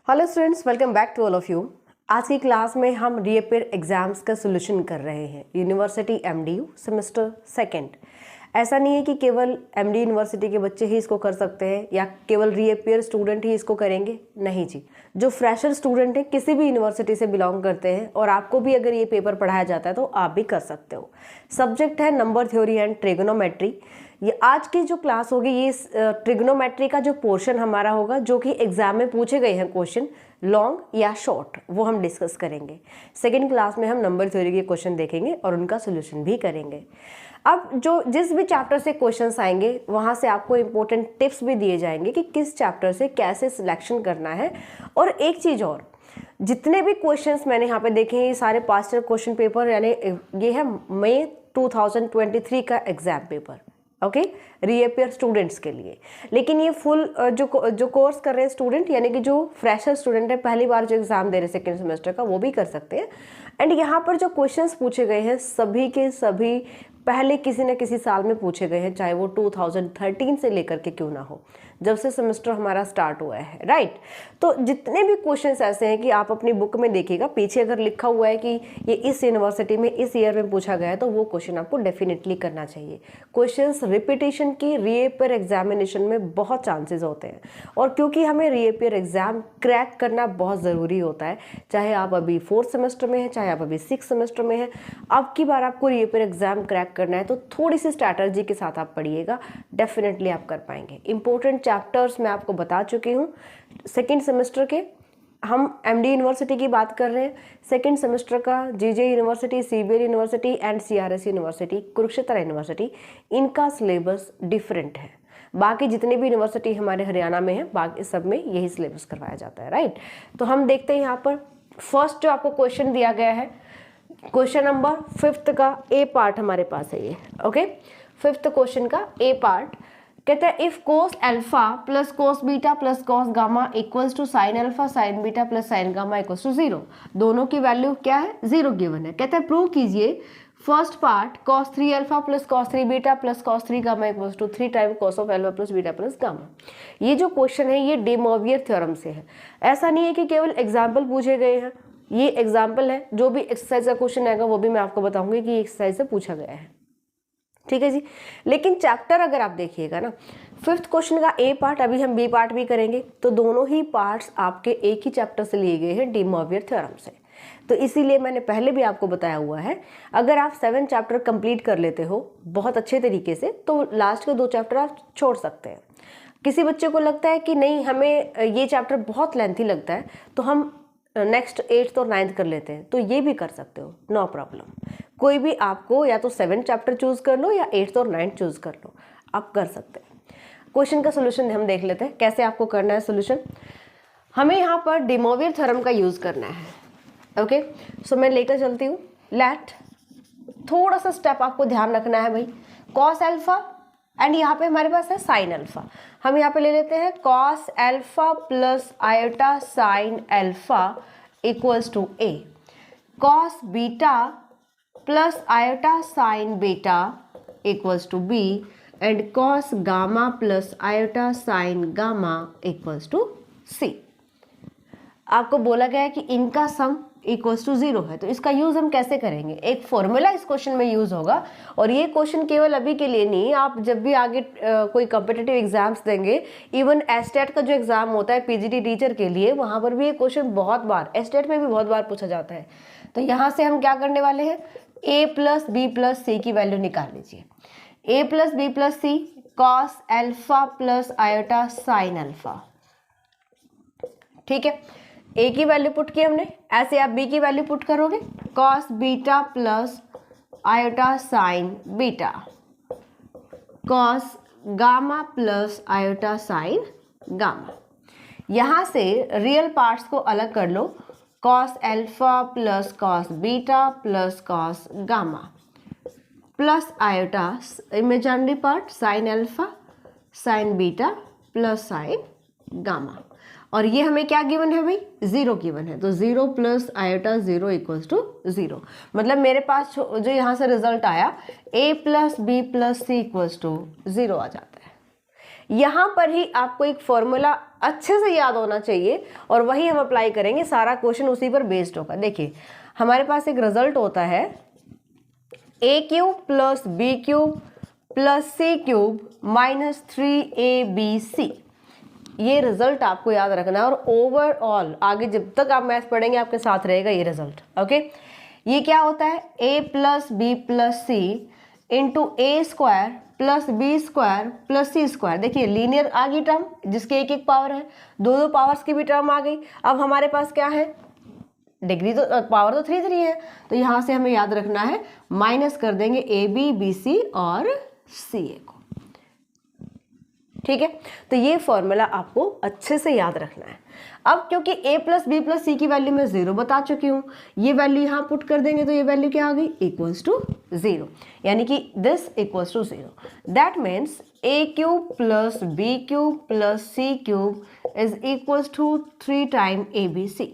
Hello students, welcome back to all of you. आज की class में हम रीअपेयर एग्जाम्स का सोल्यूशन कर रहे हैं। University MDU semester second. ऐसा नहीं है कि केवल एमडी यूनिवर्सिटी के बच्चे ही इसको कर सकते हैं या केवल रीअपेयर स्टूडेंट ही इसको करेंगे, नहीं जी। जो फ्रेशर स्टूडेंट है किसी भी यूनिवर्सिटी से बिलोंग करते हैं और आपको भी अगर ये पेपर पढ़ाया जाता है तो आप भी कर सकते हो। सब्जेक्ट है नंबर थ्योरी एंड ट्रिग्नोमेट्री। ये आज की जो क्लास होगी ये ट्रिग्नोमेट्री का जो पोर्शन हमारा होगा, जो कि एग्जाम में पूछे गए हैं क्वेश्चन, लॉन्ग या शॉर्ट, वो हम डिस्कस करेंगे। सेकेंड क्लास में हम नंबर थ्योरी के क्वेश्चन देखेंगे और उनका सोल्यूशन भी करेंगे। अब जो जिस भी चैप्टर से क्वेश्चंस आएंगे वहाँ से आपको इंपॉर्टेंट टिप्स भी दिए जाएंगे कि किस चैप्टर से कैसे सिलेक्शन करना है। और एक चीज़ और, जितने भी क्वेश्चंस मैंने यहाँ पे देखे हैं ये सारे पास्ट ईयर क्वेश्चन पेपर, यानी ये है मई 2023 का exam paper, okay, reappear students के लिए। लेकिन ये फुल जो कोर्स कर रहे हैं स्टूडेंट, यानी कि जो फ्रेशर स्टूडेंट है, पहली बार जो एग्जाम दे रहे हैं सेकेंड सेमेस्टर का, वो भी कर सकते हैं। एंड यहाँ पर जो क्वेश्चंस पूछे गए हैं सभी के सभी पहले किसी न किसी साल में पूछे गए हैं, चाहे वो 2013 से लेकर के क्यों ना हो, जब से सेमेस्टर हमारा स्टार्ट हुआ है, राइट। तो जितने भी क्वेश्चंस ऐसे हैं कि आप अपनी बुक में देखिएगा, पीछे अगर लिखा हुआ है कि ये इस यूनिवर्सिटी में इस ईयर में पूछा गया है तो वो क्वेश्चन आपको डेफिनेटली करना चाहिए। क्वेश्चंस रिपीटेशन की रीअपेयर एग्जामिनेशन में बहुत चांसेस होते हैं, और क्योंकि हमें रीअपेयर एग्जाम क्रैक करना बहुत ज़रूरी होता है, चाहे आप अभी 4th सेमेस्टर में हैं, चाहे आप अभी 6th सेमेस्टर में हैं। अब की बार आपको रीअपेयर एग्जाम क्रैक करना है तो थोड़ी सी स्ट्रैटेजी के साथ आप पढ़िएगा, डेफिनेटली आप कर पाएंगे। इंपॉर्टेंट चैप्टर्स मैं आपको बता चुकी हूँ। सेकेंड सेमेस्टर के हम एमडी यूनिवर्सिटी की बात कर रहे हैं, सेकेंड सेमेस्टर का GJ university, CBL university and CRS university, Kurukshetra university, इनका सिलेबस डिफरेंट है। बाकी जितने भी यूनिवर्सिटी हमारे हरियाणा में है, बाकी सब में यही सिलेबस करवाया जाता है, राइट। तो हम देखते हैं यहाँ पर फर्स्ट जो आपको क्वेश्चन दिया गया है, क्वेश्चन नंबर 5th का ए पार्ट हमारे पास है ये, ओके। 5th क्वेश्चन का ए पार्ट कहते हैं if cos alpha plus cos beta plus cos gamma equals to sine alpha sine beta plus sine gamma equals to 0, दोनों की वैल्यू क्या है, 0 गिवन है। कहते हैं प्रूव कीजिए first part cos 3 alpha plus cos 3 beta plus cos 3 gamma equals to 3 time cos of alpha plus beta plus gamma. ये जो क्वेश्चन है ये डे मोवियर थ्योरम से है। ऐसा नहीं है कि केवल एग्जाम्पल पूछे गए हैं, ये एग्जाम्पल है। जो भी एक्सरसाइज का क्वेश्चन आएगा वो भी मैं आपको बताऊंगी कि एक्सरसाइज से पूछा गया है, ठीक है जी। लेकिन चैप्टर अगर आप देखिएगा ना, 5th क्वेश्चन का ए पार्ट, अभी हम बी पार्ट भी करेंगे, तो दोनों ही पार्ट्स आपके एक ही चैप्टर से लिए गए हैं, डे मोवियर थ्योरम से। तो इसीलिए मैंने पहले भी आपको बताया हुआ है, अगर आप 7 चैप्टर कंप्लीट कर लेते हो बहुत अच्छे तरीके से तो लास्ट के 2 चैप्टर आप छोड़ सकते हैं। किसी बच्चे को लगता है कि नहीं हमें ये चैप्टर बहुत लेंथी लगता है तो हम नेक्स्ट 8th और 9th कर लेते हैं, तो ये भी कर सकते हो, नो प्रॉब्लम। कोई भी आपको या तो 7 चैप्टर चूज कर लो या 8th और 9th चूज कर लो, आप कर सकते हैं। क्वेश्चन का सोल्यूशन हम देख लेते हैं कैसे आपको करना है सोल्यूशन। हमें यहाँ पर डे मोवियर थ्योरम का यूज करना है, ओके। सो मैं लेकर चलती हूँ। लेट, थोड़ा सा स्टेप आपको ध्यान रखना है भाई, कॉस अल्फा एंड यहाँ पे हमारे पास है साइन अल्फा। हम यहाँ पे ले लेते हैं cos alpha plus iota sine alpha equals to A, cos beta plus iota sine beta equals to B and cos gamma plus iota sine gamma equals to C. आपको बोला गया है कि इनका सम इक्वल्स टू 0 है, तो इसका यूज हम कैसे करेंगे, एक फॉर्मूला इस क्वेश्चन में यूज होगा। और ये क्वेश्चन केवल अभी के लिए नहीं, आप जब भी आगे कोई कॉम्पिटिटिव एग्जाम्स देंगे, इवन एस्टेट का जो एग्जाम होता है पीजीटी टीचर के लिए, वहां पर भी ये क्वेश्चन बहुत बार, एस्टेट में भी बहुत बार पूछा जाता है। तो यहाँ से हम क्या करने वाले हैं, a plus b plus c की वैल्यू निकाल लीजिए। a plus b plus c cos alpha plus iota sine alpha, ठीक है। a की वैल्यू पुट की हमने, ऐसे आप b की वैल्यू पुट करोगे, cos beta plus iota sine beta, cos gamma plus iota sine gamma. यहाँ से रियल पार्ट्स को अलग कर लो, cos alpha plus cos beta plus cos gamma plus iota imaginary part sign alpha sine beta plus sine gamma. और ये हमें क्या given है भाई, 0 गिवन है, तो 0 प्लस आयोटा 0 इक्वल्स टू 0। मतलब मेरे पास जो यहाँ से रिजल्ट आया a plus b plus c equals to 0 आ जाता है। यहाँ पर ही आपको एक फॉर्मूला अच्छे से याद होना चाहिए और वही हम अप्लाई करेंगे, सारा क्वेश्चन उसी पर बेस्ड होगा। देखिए हमारे पास एक रिजल्ट होता है A cube plus B cube plus C cube minus 3ab, ये रिजल्ट आपको याद रखना है और ओवरऑल आगे जब तक आप मैथ पढ़ेंगे आपके साथ रहेगा ये रिजल्ट। ओके, ये क्या होता है a plus b plus c into A square plus b square plus c square. देखिए लीनियर आ गई टर्म जिसके एक एक पावर है, दो दो पावर्स की भी टर्म आ गई। अब हमारे पास क्या है, डिग्री तो पावर तो 3 3 है, तो यहाँ से हमें याद रखना है माइनस कर देंगे ए बी बी सी और सी ए को। ठीक है, तो ये फॉर्मूला आपको अच्छे से याद रखना है। अब क्योंकि a plus b plus c की वैल्यू मैं 0 बता चुकी हूँ, ये वैल्यू यहाँ पुट कर देंगे तो ये वैल्यू क्या आ गई, इक्वल्स टू 0, यानी कि this equals to 0। That means a cube plus B cube plus C cube is equals to 3 time ABC।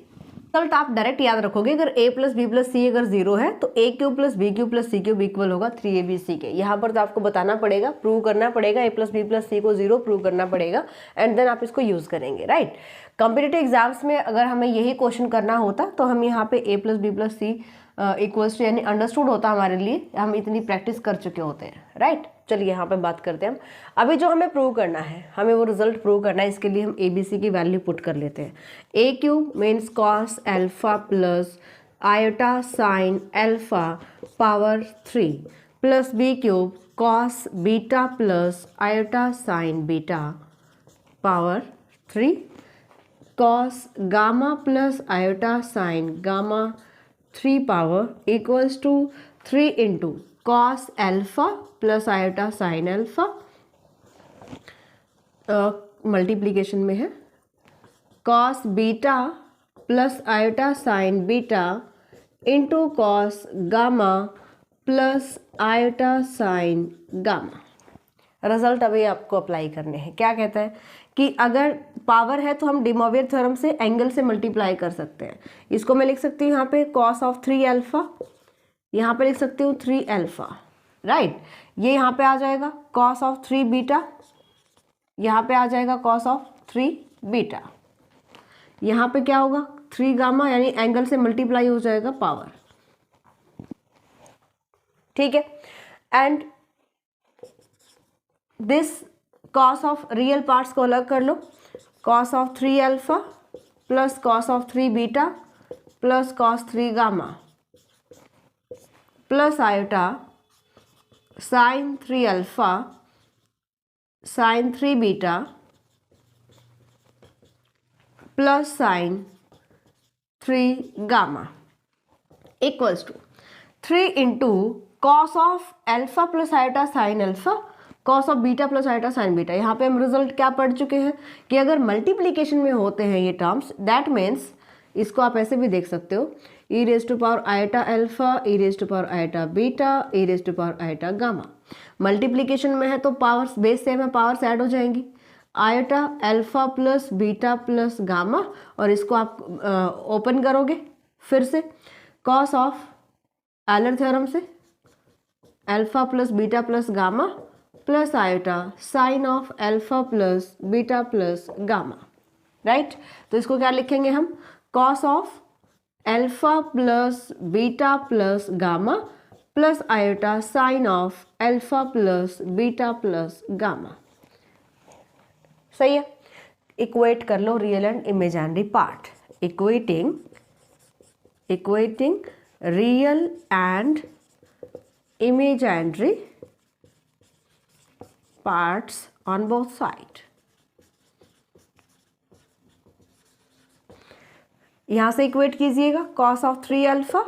Result आप डायरेक्ट याद रखोगे, अगर a plus b plus c अगर 0 है तो a cube plus B cube plus C cube equal होगा 3abc के। यहाँ पर तो आपको बताना पड़ेगा, प्रूव करना पड़ेगा, a प्लस बी प्लस सी को 0 प्रूव करना पड़ेगा एंड देन आप इसको यूज करेंगे। राइट, कॉम्पिटिटिव एग्जाम्स में अगर हमें यही क्वेश्चन करना होता तो हम यहाँ पे a plus b plus c equals to यानी अंडरस्टूड होता हमारे लिए, हम इतनी प्रैक्टिस कर चुके होते हैं। राइट, चलिए यहाँ पे बात करते हैं हम। अभी जो हमें प्रूव करना है, हमें वो रिजल्ट प्रूव करना है, इसके लिए हम ABC की वैल्यू पुट कर लेते हैं। a cube means cos alpha plus iota sine alpha power 3 plus B cube cos beta plus iota sine beta power 3 cos gamma plus iota sine gamma 3 power equals to 3 into cos alpha plus iota sine alpha, multiplication में है, cos beta plus iota sine beta into cos gamma plus iota sine gamma. Result अभी आपको apply करने हैं। क्या कहता है कि अगर पावर है तो हम डिमोवियर थ्योरम से एंगल से मल्टीप्लाई कर सकते हैं। इसको मैं लिख सकती हूँ यहाँ पे कॉस ऑफ 3 अल्फा, यहाँ पे लिख सकती हूँ 3 अल्फा। राइट, ये यहाँ पे आ जाएगा कॉस ऑफ 3 बीटा, यहाँ पे आ जाएगा कॉस ऑफ 3 बीटा, यहाँ पे क्या होगा 3 गामा, यानी एंगल से मल्टीप्लाई हो जाएगा पावर। ठीक है, and this cos of real parts को अलग कर लो, cos of 3 alpha plus cos of 3 beta plus cos 3 gamma plus iota sine 3 alpha sine 3 beta plus sine 3 gamma equals to 3 into cos of alpha plus iota sine alpha cos of beta plus iota sine beta. यहाँ पे हम result क्या पढ़ चुके हैं कि अगर multiplication में होते हैं ये टर्म्स, दैट मीन्स इसको आप ऐसे भी देख सकते हो, E raise to power iota alpha, E raise to power iota beta, E raise to power iota gamma. Multiplication में है तो पावर्स बेस सेम है, पावर्स ऐड हो जाएंगी, iota alpha plus beta plus gamma, और इसको आप ओपन करोगे फिर से कॉस ऑफ एलर थ्योरम से alpha plus beta plus gamma plus iota sine of alpha plus beta plus gamma. Right, तो इसको क्या लिखेंगे हम, cos of alpha plus beta plus gamma plus iota sine of alpha plus beta plus gamma. सही है, equate कर लो real and imaginary part, equating real and imaginary parts on both side। यहाँ से इक्वेट कीजिएगा cos of 3 alpha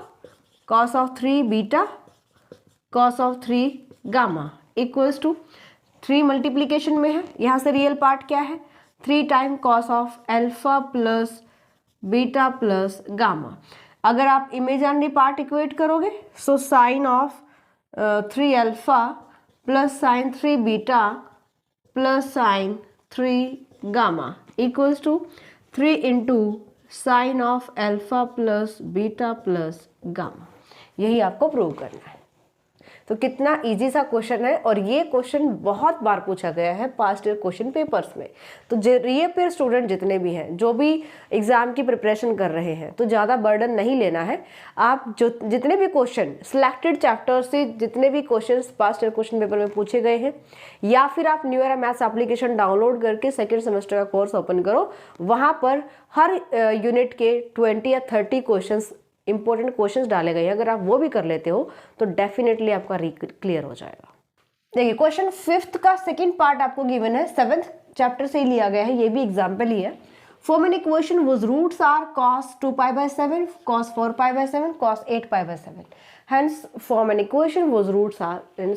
cos of 3 beta cos of 3 gamma equals to 3 multiplication में है, यहाँ से रियल पार्ट क्या है 3 time cos of alpha plus beta plus gamma. अगर आप इमेजिनरी पार्ट इक्वेट करोगे so sine of 3 alpha plus sine 3 beta plus sine 3 gamma equals to 3 into sine of alpha plus beta plus gamma. यही आपको prove करना है। तो कितना easy सा क्वेश्चन है, और ये क्वेश्चन बहुत बार पूछा गया है पास्ट ईयर क्वेश्चन पेपर्स में। तो रीअपियर स्टूडेंट जितने भी हैं, जो भी एग्जाम की प्रिपरेशन कर रहे हैं, तो ज़्यादा बर्डन नहीं लेना है। आप जो जितने भी क्वेश्चन सिलेक्टेड चैप्टर से जितने भी question past year question paper में पूछे गए हैं, या फिर आप new era maths application download करके सेकेंड सेमेस्टर का कोर्स ओपन करो, वहाँ पर हर यूनिट के 20 या 30 क्वेश्चंस इंपॉर्टेंट क्वेश्चंस डाले गए हैं। अगर आप वो भी कर लेते हो तो डेफिनेटली आपका क्लियर हो जाएगा। देखिए क्वेश्चन 5th का सेकंड पार्ट आपको गिवन है, 7th चैप्टर से ही लिया गया है, ये भी एग्जाम्पल ही है। Form an equation whose roots are cos 2π/7, cos 4π/7, cos 8π/7. Hence form an equation whose roots are in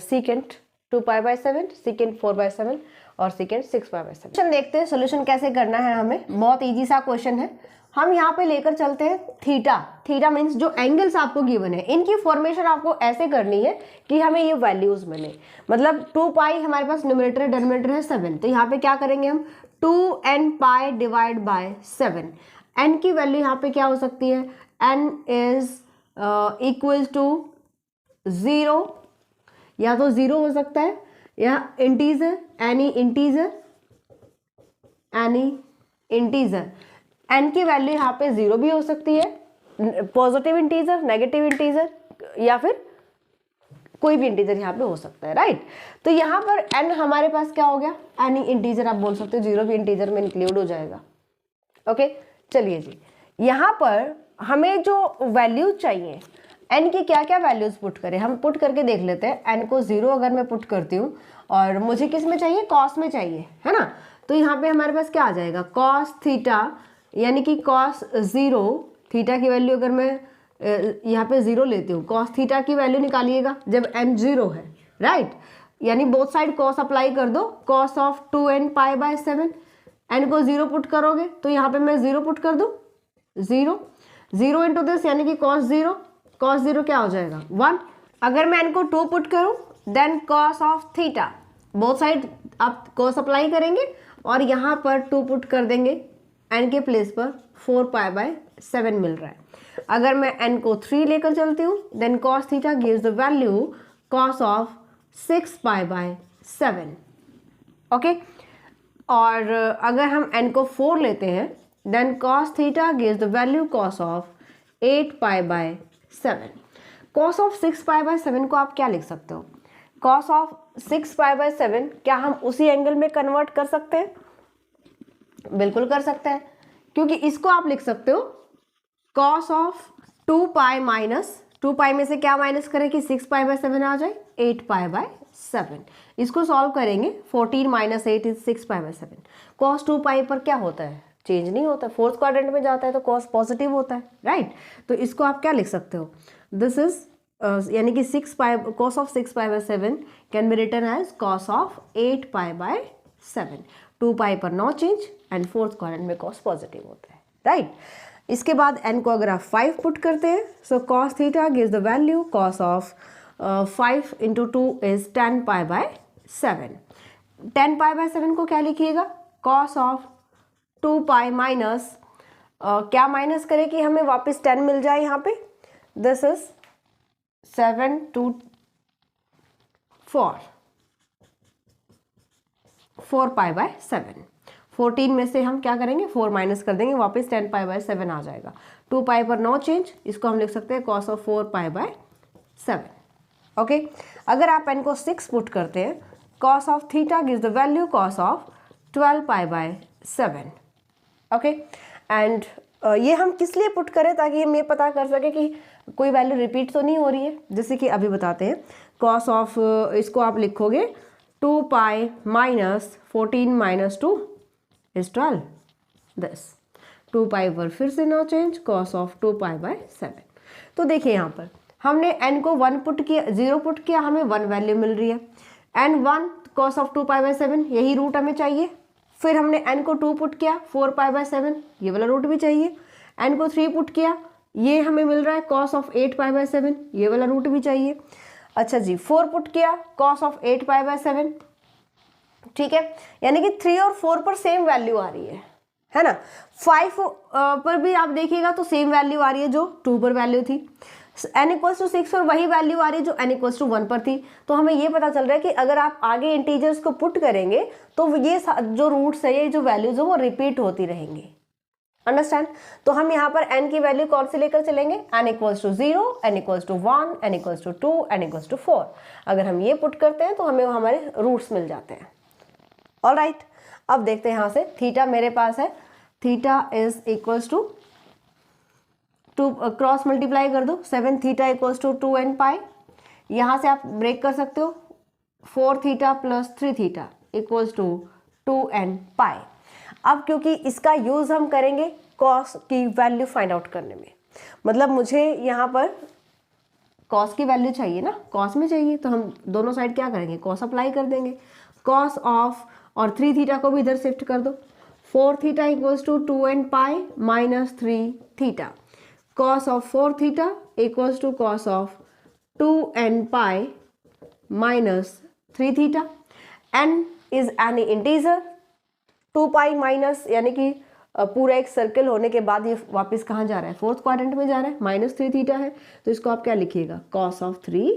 secant 2π/7, secant 4/7 और secant 6π/7. क्वेश्चन देखते हैं सोल्यूशन कैसे करना है हमें। बहुत इजी सा क्वेश्चन है। हम यहाँ पे लेकर चलते हैं थीटा। थीटा मीन्स जो एंगल्स आपको गिवन है, इनकी फॉर्मेशन आपको ऐसे करनी है कि हमें ये वैल्यूज मिले। मतलब 2π हमारे पास न्यूमरेटर डिनोमिनेटर है 7, तो यहाँ पे क्या करेंगे हम 2nπ डिवाइड बाय 7। n की वैल्यू यहाँ पे क्या हो सकती है, n इज इक्वल टू 0, या तो 0 हो सकता है, या इंटीजर, एनी इंटीजर, n की वैल्यू यहाँ पे 0 भी हो सकती है, पॉजिटिव इंटीजर, नेगेटिव इंटीजर, या फिर कोई भी इंटीजर यहाँ पे हो सकता है, राइट। तो यहाँ पर n हमारे पास क्या हो गया, एनी इंटीजर आप बोल सकते हो, 0 भी इंटीजर में इंक्लूड हो जाएगा। ओके चलिए जी, यहाँ पर हमें जो वैल्यूज चाहिए n की क्या क्या वैल्यूज पुट करें, हम पुट करके देख लेते हैं। n को 0 अगर मैं पुट करती हूँ, और मुझे किस में चाहिए, कॉस में चाहिए, है ना। तो यहाँ पे हमारे पास क्या आ जाएगा, कॉस थीटा, यानी कि कॉस 0, थीटा की वैल्यू अगर मैं यहाँ पे 0 लेती हूँ, कॉस थीटा की वैल्यू निकालिएगा जब n 0 है, राइट। यानी बोथ साइड कॉस अप्लाई कर दो, कॉस ऑफ 2nπ/7, n को 0 पुट करोगे तो यहाँ पे मैं 0 पुट कर दूँ, 0 इंटू दिस, यानी कि कॉस 0, कॉस 0 क्या हो जाएगा 1। अगर मैं n को 2 पुट करूँ, then cos of theta, both side आप कॉस अप्लाई करेंगे और यहाँ पर 2 पुट कर देंगे, n के प्लेस पर 4π/7 मिल रहा है। अगर मैं n को 3 लेकर चलती हूँ, then cos theta gives the value cos of 6π/7। Okay, और अगर हम n को 4 लेते हैं, then cos theta gives the value cos of 8π/7। cos of 6π/7 को आप क्या लिख सकते हो, cos ऑफ 6π/7 क्या हम उसी एंगल में कन्वर्ट कर सकते हैं, बिल्कुल कर सकते हैं, क्योंकि इसको आप लिख सकते हो cos ऑफ 2π माइनस 2π में से क्या माइनस करें कि 6π/7 आ जाए, 8π/7। इसको सॉल्व करेंगे, 14 माइनस 8 इज 6π/7। cos 2π पर क्या होता है, चेंज नहीं होता, फोर्थ क्वाड्रेंट में जाता है तो cos पॉजिटिव होता है, राइट। तो इसको आप क्या लिख सकते हो, दिस इज यानी कि 6π, cos of 6π/7 can be written as cos of 8π/7। 2π पर no change and fourth quadrant में cos पॉजिटिव होता है, राइट। इसके बाद n को अगर आप 5 पुट करते हैं, so cos theta gives the value cos of 5 into 2 is 10π/7। 10π/7 को क्या लिखिएगा, cos ऑफ 2π माइनस क्या माइनस करें कि हमें वापस 10 मिल जाए यहाँ पे, दिस इज 7 to 4, 4π/7। 14 में से हम क्या करेंगे, 4 माइनस कर देंगे, वापस 10π/7 आ जाएगा। 2π पर नो चेंज, इसको हम लिख सकते हैं cos ऑफ 4π/7। ओके, अगर आप n को 6 पुट करते हैं, cos of theta gives the value cos of 12π/7। Okay, and ये हम किस लिए पुट करें, ताकि हम ये पता कर सके कि कोई वैल्यू रिपीट तो नहीं हो रही है। जैसे कि अभी बताते हैं, cos ऑफ इसको आप लिखोगे 2π माइनस 14 माइनस 2 इज 12, दिस 2π पर फिर से नो चेंज, cos ऑफ 2π/7। तो देखिए यहाँ पर हमने n को 1 पुट किया, 0 पुट किया, हमें 1 वैल्यू मिल रही है, n 1 cos ऑफ 2π/7, यही रूट हमें चाहिए। फिर हमने n को 2 पुट किया, 4π/7, ये वाला रूट भी चाहिए। n को 3 पुट किया, ये हमें मिल रहा है cos ऑफ 8π/7, ये वाला रूट भी चाहिए। अच्छा जी, 4 पुट किया, cos ऑफ 8π/7, ठीक है, यानी कि 3 और 4 पर सेम वैल्यू आ रही है ना। 5 पर भी आप देखिएगा तो सेम वैल्यू आ रही है जो 2 पर वैल्यू थी। n इक्वल्स टू 6 और वही वैल्यू आ रही है जो n इक्वल्स टू 1 पर थी। तो हमें ये पता चल रहा है कि अगर आप आगे इंटीजर्स को पुट करेंगे तो ये जो रूट्स है, ये जो वैल्यूज है वो रिपीट होती रहेंगी। अंडरस्टैंड? तो हम यहाँ पर n की वैल्यू कौन सी लेकर चलेंगे? n equals to 0, n equals to 1, n equals to 2, n equals to 4। अगर हम ये पुट करते हैं तो हमें हमारे रूट्स मिल जाते हैं। ऑलराइट, अब देखते हैं यहाँ से थीटा मेरे पास है, theta is equals to cross multiply कर दो, 7 थीटा इक्वल्स टू 2n पाई। यहाँ से आप ब्रेक कर सकते हो, 4 theta plus 3 theta equals to 2n pi. अब क्योंकि इसका यूज हम करेंगे कॉस की वैल्यू फाइंड आउट करने में, मतलब मुझे यहाँ पर कॉस की वैल्यू चाहिए ना, कॉस में चाहिए, तो हम दोनों साइड क्या करेंगे? कॉस अप्लाई कर देंगे। कॉस ऑफ, और 3 थीटा को भी इधर शिफ्ट कर दो, 4 theta equals to 2n pi minus 3 theta. cos of 4 theta equals to cos of 2n pi minus 3 theta। n is any integer, 2 pi minus यानी कि पूरा एक सर्कल होने के बाद ये वापस कहाँ जा रहा है? फोर्थ क्वाड्रेंट में जा रहा है, माइनस 3 थीटा है, तो इसको आप क्या लिखिएगा? cos of 3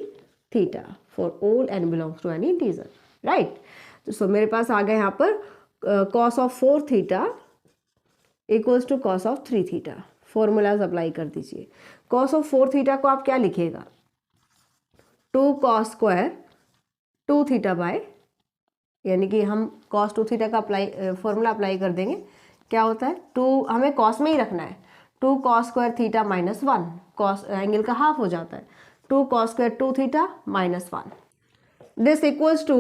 theta for all n belongs to any integer, right. तो सो मेरे पास आ गया यहाँ पर cos of 4 theta equals to cos of 3 theta. Formulas apply कर दीजिए। cos ऑफ 4 थीटा को आप क्या लिखिएगा? 2 cos स्क्वायर 2 थीटा बाय, यानी कि हम cos 2 थीटा का फॉर्मूला अप्लाई कर देंगे। क्या होता है? 2 हमें cos में ही रखना है, 2 cos square theta minus 1, cos angle का हाफ हो जाता है, 2 cos square 2 theta minus 1। This equals to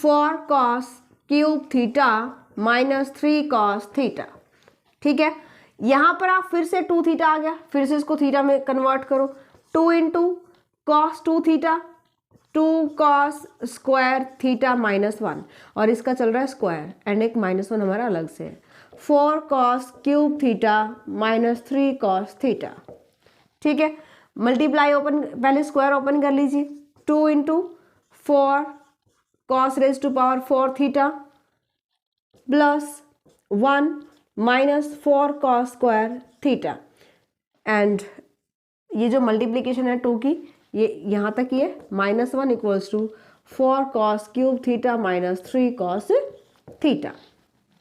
4 cos cube theta minus 3 cos theta. ठीक है, यहाँ पर आप फिर से 2 थीटा आ गया, फिर से इसको थीटा में कन्वर्ट करो, 2 into cos 2 theta, 2 cos square theta minus 1, और इसका चल रहा है स्क्वायर एंड एक माइनस 1 हमारा अलग से है, 4 cos cube theta minus 3 cos theta. ठीक है, मल्टीप्लाई ओपन, पहले स्क्वायर ओपन कर लीजिए, 2 into 4 cos raise to power 4 theta plus 1 minus 4 cos square theta, and ये जो मल्टीप्लीकेशन है 2 की, ये यहाँ तक ये minus 1 equals to 4 cos cube theta minus 3 cos theta.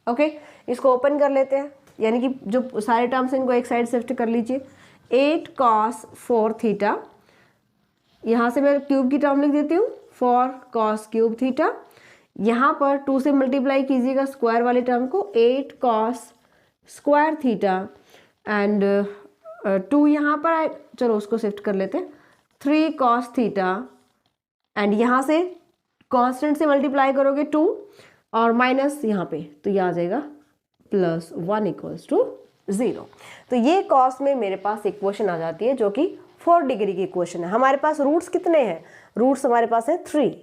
Okay, इसको ओपन कर लेते हैं, यानी कि जो सारे टर्म्स इनको एक साइड शिफ्ट कर लीजिए। 8 cos 4 थीटा, यहाँ से मैं क्यूब की टर्म लिख देती हूँ, 4 cos क्यूब थीटा, यहाँ पर 2 से मल्टीप्लाई कीजिएगा स्क्वायर वाले टर्म को, 8 cos स्क्वायर थीटा एंड 2 यहाँ पर आए, चलो उसको शिफ्ट कर लेते हैं, 3 cos थीटा, एंड यहाँ से कांस्टेंट से मल्टीप्लाई करोगे 2 और माइनस यहाँ पे, तो ये आ जाएगा प्लस 1 इक्वल्स टू 0। तो ये कॉस में मेरे पास इक्वेशन आ जाती है जो कि 4 डिग्री की इक्वेशन है। हमारे पास रूट्स कितने हैं? रूट्स हमारे पास है 3।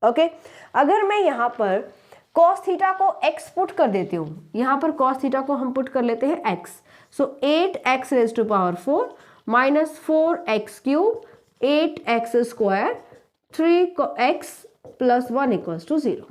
ओके, अगर मैं यहाँ पर cos थीटा को x पुट कर देती हूँ, यहाँ पर cos थीटा को हम पुट कर लेते हैं x, so 8x raise to power 4 minus 4x cube 8x square 3x plus 1 equals to 0।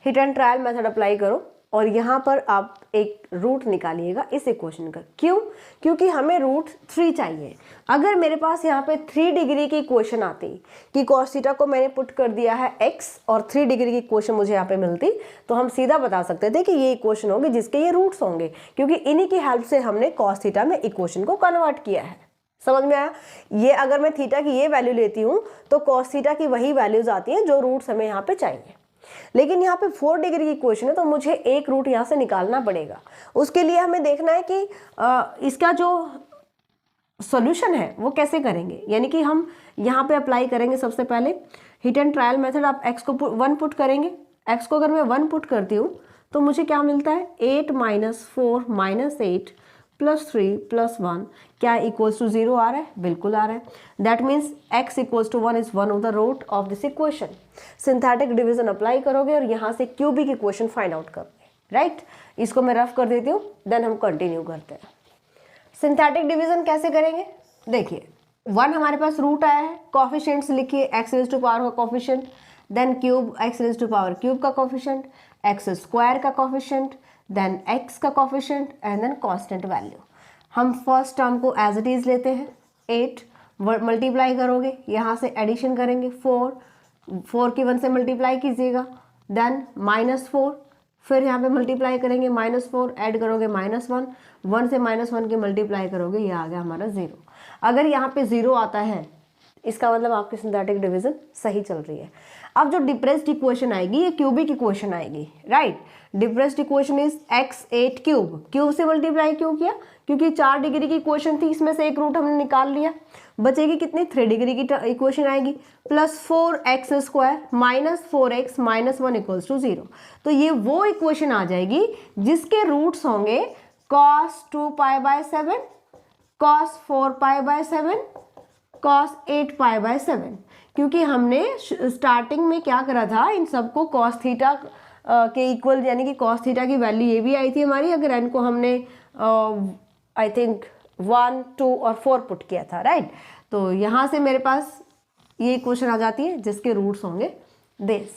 Hit and trial method apply करो और यहाँ पर आप एक रूट निकालिएगा इस इक्वेशन का। क्यों? क्योंकि हमें रूट 3 चाहिए। अगर मेरे पास यहाँ पे 3 डिग्री की इक्वेशन आती कि cos थीटा को मैंने पुट कर दिया है x और 3 डिग्री की इक्वेशन मुझे यहाँ पे मिलती, तो हम सीधा बता सकते थे कि ये इक्वेशन होगी जिसके ये रूट्स होंगे, क्योंकि इन्हीं की हेल्प से हमने cos थीटा में इक्वेशन को कन्वर्ट किया है। समझ में आया? ये अगर मैं थीटा की ये वैल्यू लेती हूँ तो cos थीटा की वही वैल्यूज आती हैं जो रूट्स हमें यहाँ पे चाहिए। लेकिन यहाँ पे 4 डिग्री की इक्वेशन है तो मुझे एक रूट यहाँ से निकालना पड़ेगा। उसके लिए हमें देखना है कि इसका जो सॉल्यूशन है वो कैसे करेंगे, यानी कि हम यहाँ पे अप्लाई करेंगे। सबसे पहले हिट एंड ट्रायल मेथड, आप x को 1 पुट करेंगे। x को अगर मैं 1 पुट करती हूँ तो मुझे क्या मिलता है? 8 माइनस 4 माइनस 8 प्लस 3 प्लस 1, क्या इक्वल्स टू 0 आ रहा है? बिल्कुल आ रहा है। That means x equals to 1 is one of the root of this equation. Synthetic division apply करोगे और यहाँ से क्यूबिक इक्वेशन फाइंड आउट करोगे, राइट? इसको मैं रफ कर देती हूँ, देन हम कंटिन्यू करते हैं। सिंथेटिक डिवीजन कैसे करेंगे? देखिए, 1 हमारे पास रूट आया है, कॉफिशिएंट्स लिखिए, x रेज टू पावर का coefficient, then cube x raise to power cube का कॉफिशिएंट, x स्क्वायर का कॉफिशिएंट, देन x का coefficient and then constant value. हम फर्स्ट टर्म को एज इट इज लेते हैं, 8 मल्टीप्लाई करोगे, यहाँ से एडिशन करेंगे 4 की 1 से मल्टीप्लाई कीजिएगा, देन -4, फिर यहाँ पे मल्टीप्लाई करेंगे -4, ऐड करोगे -1, 1 से -1 के मल्टीप्लाई करोगे, ये आ गया हमारा 0। अगर यहाँ पे 0 आता है इसका मतलब आपकी सिंथेटिक डिवीजन सही चल रही है। अब जो डिप्रेस्ड इक्वेशन आएगी ये क्यूबिक इक्वेशन आएगी, right. Depressed equation is x8 cube से मल्टीप्लाई क्यों किया, क्योंकि 4 डिग्री की इक्वेशन थी, इसमें से एक रूट हमने निकाल लिया, बचेगी कितनी 3 डिग्री की इक्वेशन आएगी, +4x² -4x -1 = 0। तो ये वो इक्वेशन आ जाएगी जिसके रूट्स होंगे cos 2π/7, cos 4π/7, cos 8π/7, क्योंकि हमने स्टार्टिंग में क्या करा था, इन सबको cos थीटा के इक्वल, यानी कि cos थीटा की वैल्यू ये भी आई थी हमारी, अगर n को हमने आई थिंक 1, 2 और 4 पुट किया था, राइट। तो यहाँ से मेरे पास ये इक्वेशन आ जाती है जिसके रूट्स होंगे दिस,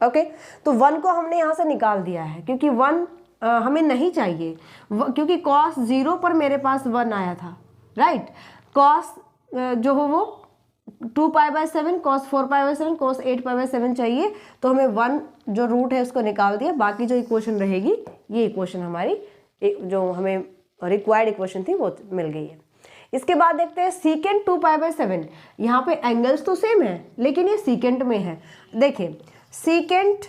ओके। तो 1 को हमने यहाँ से निकाल दिया है क्योंकि 1 हमें नहीं चाहिए, क्योंकि cos 0 पर मेरे पास 1 आया था, राइट। cos जो हो वो 2π/7, cos 4π/7, cos 8π/7 चाहिए, तो हमें 1 जो रूट है उसको निकाल दिया, बाकी जो इक्वेशन रहेगी ये इक्वेशन हमारी जो हमें रिक्वायर्ड इक्वेशन थी वो मिल गई है। इसके बाद देखते हैं सीकेंट 2π/7, यहाँ पे एंगल्स तो सेम है लेकिन ये सीकेंट में है। देखिए सीकेंट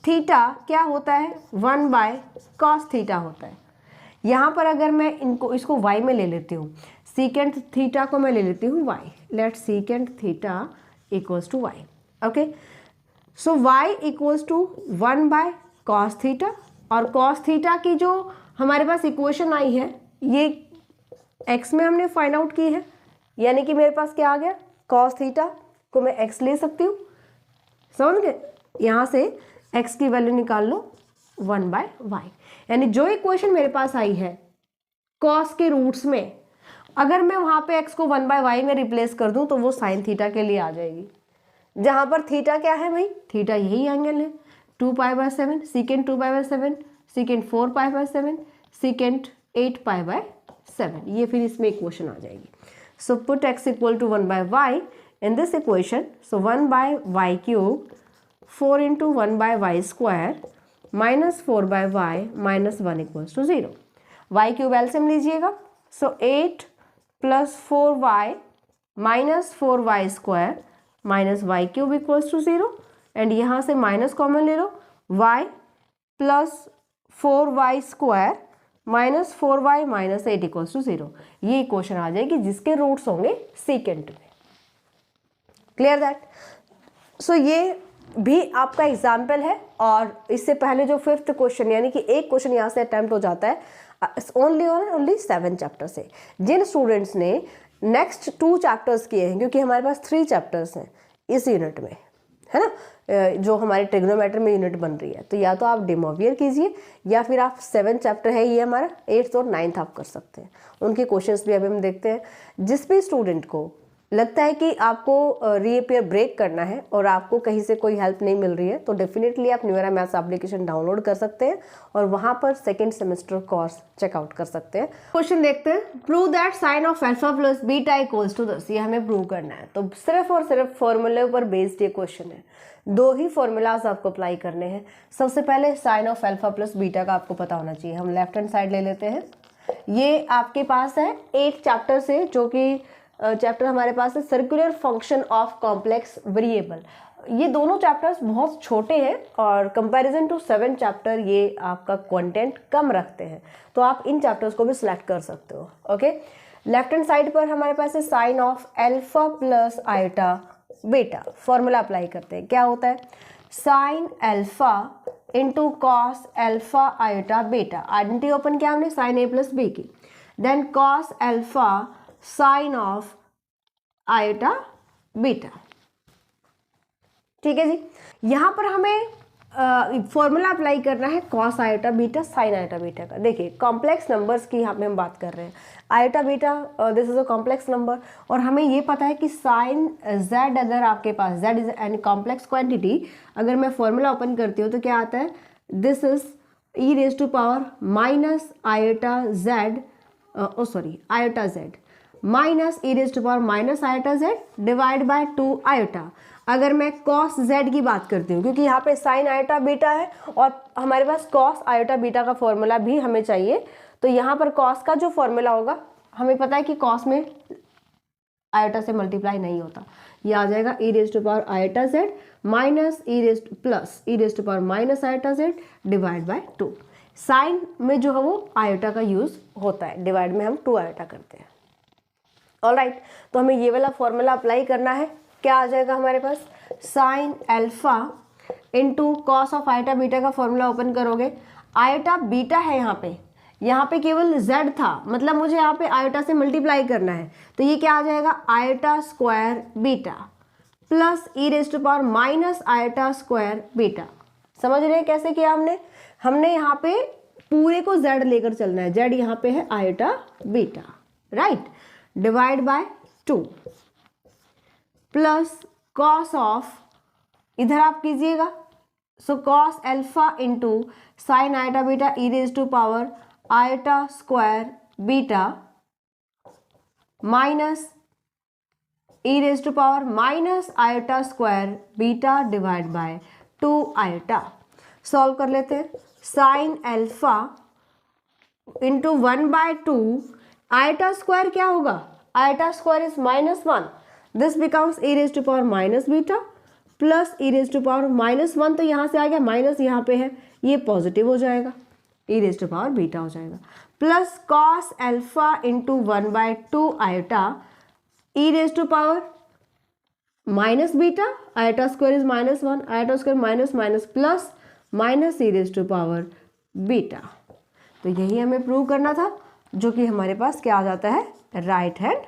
थीटा क्या होता है, 1/cos थीटा होता है। यहाँ पर अगर मैं इसको y में ले लेती हूँ, सीकेंट थीटा को मैं ले लेती हूँ y, let secant theta = y, okay. So y = 1/cos theta, और cos थीटा की जो हमारे पास इक्वेशन आई है ये x में हमने फाइंड आउट की है, यानी कि मेरे पास क्या आ गया, cos थीटा को मैं x ले सकती हूँ, समझ गए। यहाँ से x की वैल्यू निकाल लो 1/y, यानी जो इक्वेशन मेरे पास आई है cos के रूट्स में, अगर मैं वहाँ पे x को 1/y में रिप्लेस कर दूँ तो वो sin थीटा के लिए आ जाएगी, जहाँ पर थीटा क्या है भाई, थीटा यही एंगल है 2π/7, सीकेंट 2π/7, सीकेंट 4π/7, सीकेंट 8π/7, ये फिर इसमें इक्वेशन आ जाएगी। So put x = 1/y in this equation, so 1/y³ 4 × 1/y² -4/y -1 = 0। y³ LCM लीजिएगा, सो 8 + 4y -4y² -y³ = 0, एंड यहाँ से माइनस कॉमन ले लो, y + 4y² -4y -8 = 0। ये इक्वेशन आ जाएगी जिसके रूट्स होंगे सीकेंट में। Clear that. सो ये भी आपका एग्जाम्पल है, और इससे पहले जो 5th क्वेश्चन, यानी कि एक क्वेश्चन यहाँ से अटेम्प्ट हो जाता है ओनली 7 चैप्टर से। जिन स्टूडेंट्स ने नेक्स्ट 2 चैप्टर्स किए हैं, क्योंकि हमारे पास 3 चैप्टर्स हैं इस यूनिट में, है ना, जो हमारे ट्रिग्नोमेट्री में यूनिट बन रही है, तो या तो आप De Moivre कीजिए या फिर आप 7 चैप्टर है ये हमारा, 8th और 9th आप कर सकते हैं। उनके क्वेश्चंस भी अभी हम देखते हैं। जिस भी स्टूडेंट को लगता है कि आपको रीअपियर ब्रेक करना है और आपको कहीं से कोई हेल्प नहीं मिल रही है, तो डेफिनेटली आप न्यूएरा मैथ्स एप्लीकेशन डाउनलोड कर सकते हैं और वहां पर 2nd सेमेस्टर कोर्स चेकआउट कर सकते हैं। क्वेश्चन देखते हैं, prove that sine of alpha plus beta equals to this. ये हमें प्रूव करना है, तो सिर्फ और सिर्फ फॉर्मूले पर बेस्ड ये क्वेश्चन है। 2 ही फॉर्मूलाज आपको अप्लाई करने हैं। सबसे पहले sine of alpha plus beta का आपको पता होना चाहिए। हम लेफ्ट हैंड साइड ले लेते हैं, ये आपके पास है 8 चैप्टर से, जो कि चैप्टर हमारे पास है circular function of complex variable. ये दोनों चैप्टर्स बहुत छोटे हैं और कंपैरिजन टू 7 चैप्टर ये आपका कंटेंट कम रखते हैं, तो आप इन चैप्टर्स को भी सिलेक्ट कर सकते हो। ओके, लेफ्ट हैंड साइड पर हमारे पास है sine of alpha plus iota beta. Formula apply करते हैं, क्या होता है, sine alpha into cos alpha iota beta. Identity open किया हमने साइन ए प्लस बी की, then cos alpha sine of iota beta. ठीक है जी, यहाँ पर हमें फॉर्मूला अप्लाई करना है cos iota beta sine iota beta का। देखिए कॉम्प्लेक्स नंबर्स की यहाँ पे हम बात कर रहे हैं, iota beta this is a complex number, और हमें ये पता है कि साइन z, अगर आपके पास z is an complex quantity, अगर मैं फॉर्मूला ओपन करती हूँ तो क्या आता है, this is e⁻⁻ iota z, iota z minus E raise to power minus iota Z divide by 2 iota. अगर मैं कॉस जेड की बात करती हूँ, क्योंकि यहाँ पे साइन आयोटा बीटा है और हमारे पास कॉस आयोटा बीटा का फॉर्मूला भी हमें चाहिए, तो यहाँ पर कॉस का जो फॉर्मूला होगा, हमें पता है कि कॉस में आयोटा से मल्टीप्लाई नहीं होता, ये आ जाएगा ई raise to power iota Z minus E raise plus E raise to power minus iota Z divide by 2। Sine में जो है वो आयोटा का यूज होता है, डिवाइड में हम 2 आयोटा करते हैं। ऑलराइट, तो हमें ये वाला फॉर्मूला अप्लाई करना है। क्या आ जाएगा हमारे पास, sine alpha into cos of iota beta का फॉर्मूला ओपन करोगे, आयोटा बीटा है यहाँ पे केवल z था, मतलब मुझे यहाँ पे आयोटा से मल्टीप्लाई करना है, तो ये क्या आ जाएगा, iota square beta plus E raise to power minus iota square beta. समझ रहे हैं कैसे किया हमने यहाँ पे पूरे को z लेकर चलना है, z यहाँ पे है iota beta, right, divide by 2 plus cos of, इधर आप कीजिएगा, so cos alpha into sine iota beta E raise to power iota square beta minus E raise to power minus iota square beta divide by 2 iota. Solve कर लेते हैं, sine alpha into 1/2 iota square क्या होगा, iota square is -1, this becomes e raise to power minus beta plus E raise to power -1, तो यहाँ से आ गया minus, यहाँ पे है, ये पॉजिटिव हो जाएगा, ई रेज टू पावर बीटा हो जाएगा, plus cos alpha into 1/2 iota e raise to power minus beta, iota square is -1, iota square minus minus plus minus E raise to power beta. तो यही हमें प्रूव करना था, जो कि हमारे पास क्या आ जाता है, राइट हैंड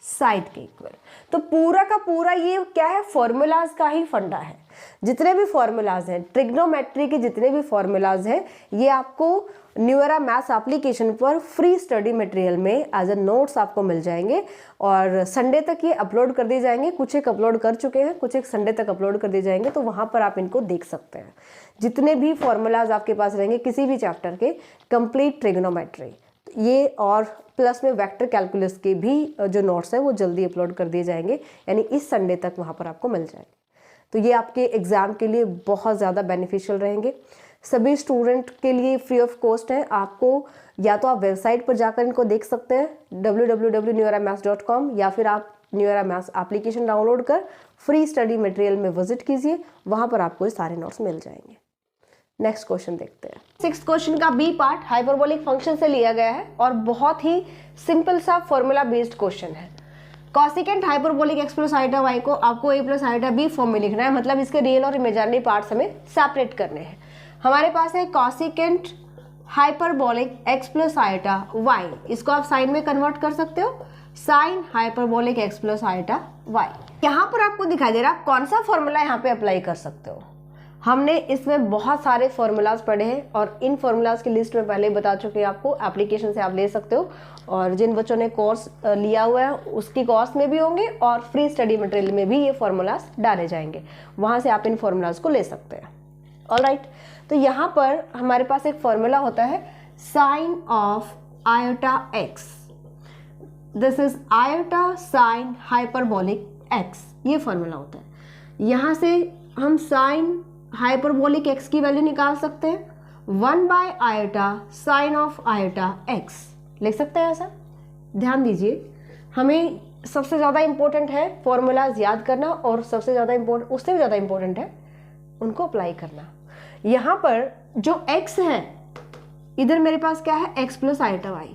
साइड के इक्वल। तो पूरा का पूरा ये क्या है, फॉर्मूलाज का ही फंडा है। जितने भी फॉर्मूलाज हैं, ट्रिग्नोमेट्री के जितने भी फॉर्मूलाज हैं, ये आपको न्यूएरा मैथ्स एप्लीकेशन पर फ्री स्टडी मटेरियल में एज ए नोट्स आपको मिल जाएंगे, और संडे तक ये अपलोड कर दिए जाएंगे। कुछ एक अपलोड कर चुके हैं, कुछ एक संडे तक अपलोड कर दिए जाएंगे, तो वहाँ पर आप इनको देख सकते हैं। जितने भी फॉर्मूलाज आपके पास रहेंगे किसी भी चैप्टर के, कंप्लीट ट्रिग्नोमेट्री ये, और प्लस में वेक्टर कैलकुलस के भी जो नोट्स हैं वो जल्दी अपलोड कर दिए जाएंगे, यानी इस संडे तक वहाँ पर आपको मिल जाएंगे। तो ये आपके एग्ज़ाम के लिए बहुत ज़्यादा बेनिफिशियल रहेंगे। सभी स्टूडेंट के लिए फ्री ऑफ कॉस्ट है। आपको या तो आप वेबसाइट पर जाकर इनको देख सकते हैं www.neweraMaths.com, या फिर आप न्यूएरा मैथ्स एप्लीकेशन डाउनलोड कर फ्री स्टडी मटेरियल में विजिट कीजिए, वहाँ पर आपको ये सारे नोट्स मिल जाएंगे। नेक्स्ट क्वेश्चन देखते हैं। 6th क्वेश्चन का बी पार्ट हाइपरबोलिक फंक्शन से लिया गया है और बहुत ही सिंपल सा फॉर्मूला बेस्ड क्वेश्चन है। Cosecant hyperbolic x plus iota y को आपको A plus iota B form में लिखना है, मतलब इसके रियल और इमेजिनरी पार्ट्स हमें सेपरेट करने हैं। हमारे पास है cosecant hyperbolic x plus iota y, इसको आप साइन में कन्वर्ट कर सकते हो, sine hyperbolic x plus iota y. यहाँ पर आपको दिखाई दे रहा कौन सा फॉर्मूला यहाँ पे अप्लाई कर सकते हो। हमने इसमें बहुत सारे फॉर्मूलाज पढ़े हैं और इन फॉर्मूलाज की लिस्ट में पहले ही बता चुके हैं आपको, एप्लीकेशन से आप ले सकते हो, और जिन बच्चों ने कोर्स लिया हुआ है उसकी कोर्स में भी होंगे और फ्री स्टडी मटेरियल में भी ये फॉर्मूलाज डाले जाएंगे, वहाँ से आप इन फॉर्मूलाज को ले सकते हैं। ऑलराइट, तो यहाँ पर हमारे पास एक फॉर्मूला होता है sine of iota x, this is iota sine hyperbolic x, ये फॉर्मूला होता है। यहाँ से हम साइन हाइपरबोलिक एक्स की वैल्यू निकाल सकते हैं, 1 iota sine of iota x लिख सकते हैं ऐसा। ध्यान दीजिए, हमें सबसे ज़्यादा इम्पोर्टेंट है फॉर्मूलाज याद करना, और सबसे ज़्यादा इम्पोर्टेंट, उससे भी ज़्यादा इम्पोर्टेंट है उनको अप्लाई करना। यहाँ पर जो x है, इधर मेरे पास क्या है, x प्लस आयोटा वाई।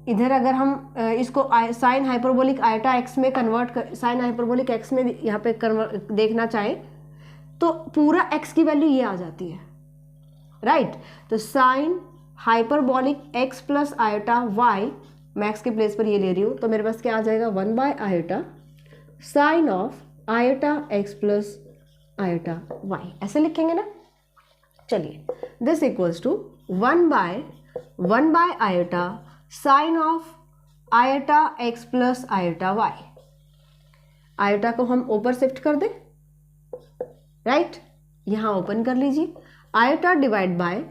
इधर अगर हम इसको साइन हाइपरबोलिक आयोटा एक्स में कन्वर्ट कर, साइन हाइपरबोलिक एक्स में यहाँ पे कन्वर्ट देखना चाहें तो पूरा x की वैल्यू ये आ जाती है, राइट। तो sign hyperbolic x plus iota y, मैं x के प्लेस पर ये ले रही हूँ, तो मेरे पास क्या आ जाएगा, 1 iota sine of iota x plus iota y, ऐसे लिखेंगे ना। चलिए, this equals to 1 iota sine of iota x plus iota y। Iota को हम ऊपर शिफ्ट कर दें, राइट, यहाँ ओपन कर लीजिए, iota divide by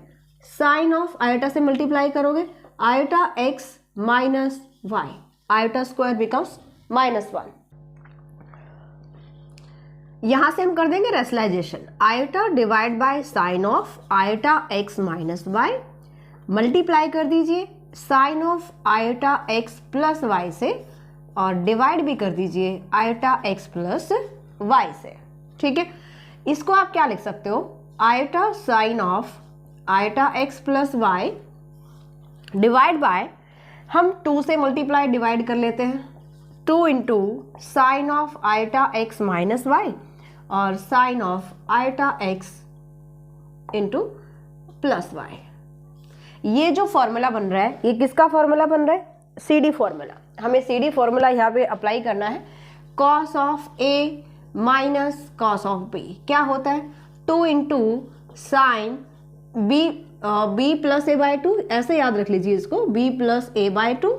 sine of iota से मल्टीप्लाई करोगे, iota x minus y. Iota square becomes -1. यहां से हम कर देंगे rationalisation. Iota divide by sine of iota x minus y, multiply कर दीजिए sine of iota x plus y से और डिवाइड भी कर दीजिए आयोटा x प्लस वाई से. ठीक है, इसको आप क्या लिख सकते हो, iota sine of iota x plus Y divide by, हम 2 से मल्टीप्लाई डिवाइड कर लेते हैं, 2 into sine of iota x minus Y और sine of iota x into plus Y. ये जो फॉर्मूला बन रहा है ये किसका फॉर्मूला बन रहा है, CD फॉर्मूला. हमें CD फॉर्मूला यहाँ पे अप्लाई करना है. Cos of A minus cos of B क्या होता है, 2 into sign B plus A by 2, ऐसे याद रख लीजिए इसको, B plus A by 2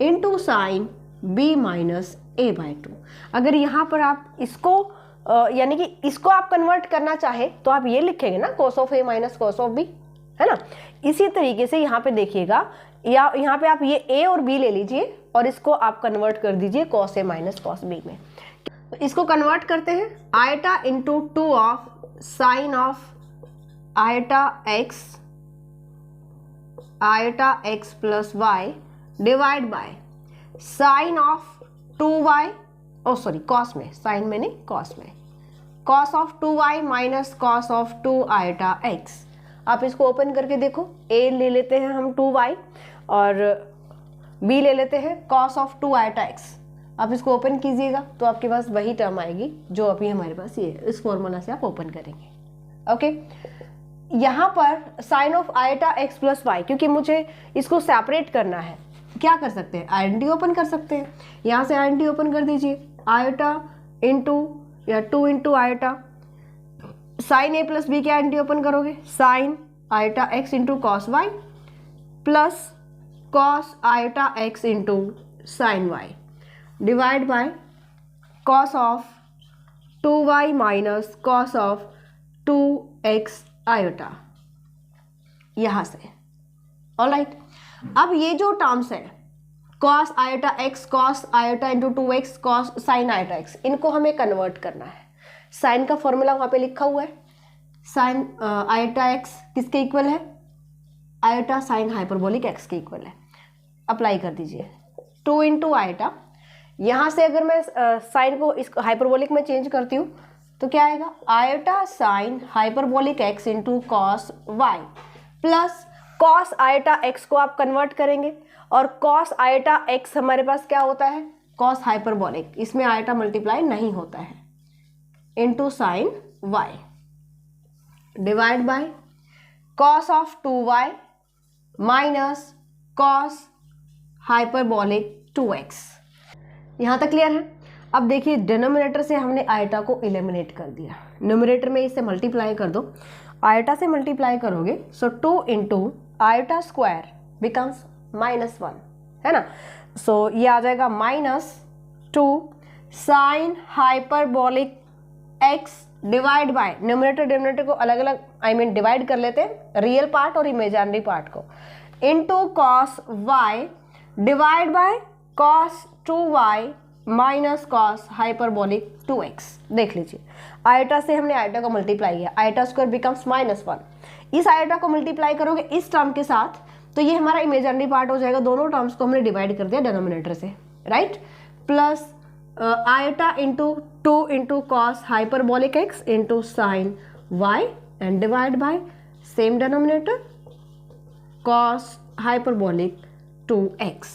into sign B minus A by 2. अगर यहाँ पर आप इसको यानी कि इसको आप कन्वर्ट करना चाहे तो आप ये लिखेंगे ना, cos of A minus cos of B, है ना. इसी तरीके से यहाँ पे देखिएगा, या यहाँ पे आप ये A और B ले लीजिए और इसको आप कन्वर्ट कर दीजिए cos A minus cos B में. तो इसको कन्वर्ट करते हैं, iota into 2 of sine of iota x plus Y divide by sine of 2y, oh sorry cos में, साइन में नहीं कॉस में, cos of 2y minus cos of 2 iota x. आप इसको ओपन करके देखो, a ले लेते हैं हम 2y और b ले लेते हैं कॉस ऑफ 2 आयोटा x. आप इसको ओपन कीजिएगा तो आपके पास वही टर्म आएगी जो अभी हमारे पास ये है. इस फॉर्मूला से आप ओपन करेंगे. ओके, यहाँ पर sine of iota x plus y, क्योंकि मुझे इसको सेपरेट करना है, क्या कर सकते हैं, आइडेंटिटी ओपन कर सकते हैं. यहाँ से आइडेंटिटी ओपन कर दीजिए, आयोटा इंटू या 2 into iota sine A plus B की आइडेंटिटी ओपन करोगे, sine iota x into cos y plus cos iota x into sine y divide by cos of 2y minus cos of 2x iota. यहाँ से alright. अब ये जो terms है cos iota x cos iota into 2x cos sine iota x, इनको हमें convert करना है. साइन का फॉर्मूला वहाँ पे लिखा हुआ है, साइन आयोटा x किसके इक्वल है, आयोटा साइन हाइपरबोलिक x के इक्वल है. अप्लाई कर दीजिए 2 इंटू आयोटा. यहाँ से अगर मैं साइन को इस हाइपरबोलिक में चेंज करती हूँ तो क्या आएगा, iota sine hyperbolic x into cos y plus cos iota x को आप कन्वर्ट करेंगे और कॉस आयोटा x हमारे पास क्या होता है, कॉस हाइपरबोलिक, इसमें आयोटा मल्टीप्लाई नहीं होता है, into sine y divide by cos of 2y minus cos hyperbolic 2x. यहाँ तक क्लियर है. अब देखिए डिनोमिनेटर से हमने आयोटा को एलिमिनेट कर दिया, न्यूमरेटर में इसे मल्टीप्लाई कर दो, आयोटा से मल्टीप्लाई करोगे सो 2 इंटू आयोटा स्क्वायर बिकम्स -1, है ना. सो ये आ जाएगा -2 sign hyperbolic x divide by, numerator denominator को अलग अलग डिवाइड कर लेते हैं, रियल पार्ट और इमेजिनरी पार्ट को, into cos y divide by cos 2y minus cos hyperbolic 2x. देख लीजिए आयोटा से हमने आयोटा को मल्टीप्लाई किया, आयोटा स्क्वायर बिकम्स -1. इस आयोटा को मल्टीप्लाई करोगे इस टर्म के साथ तो ये हमारा इमेजिनरी पार्ट हो जाएगा, दोनों टर्म्स को हमने डिवाइड कर दिया डिनोमिनेटर से, right. Plus iota into 2 into cos hyperbolic x into sign y and divide by same denominator cos hyperbolic 2x.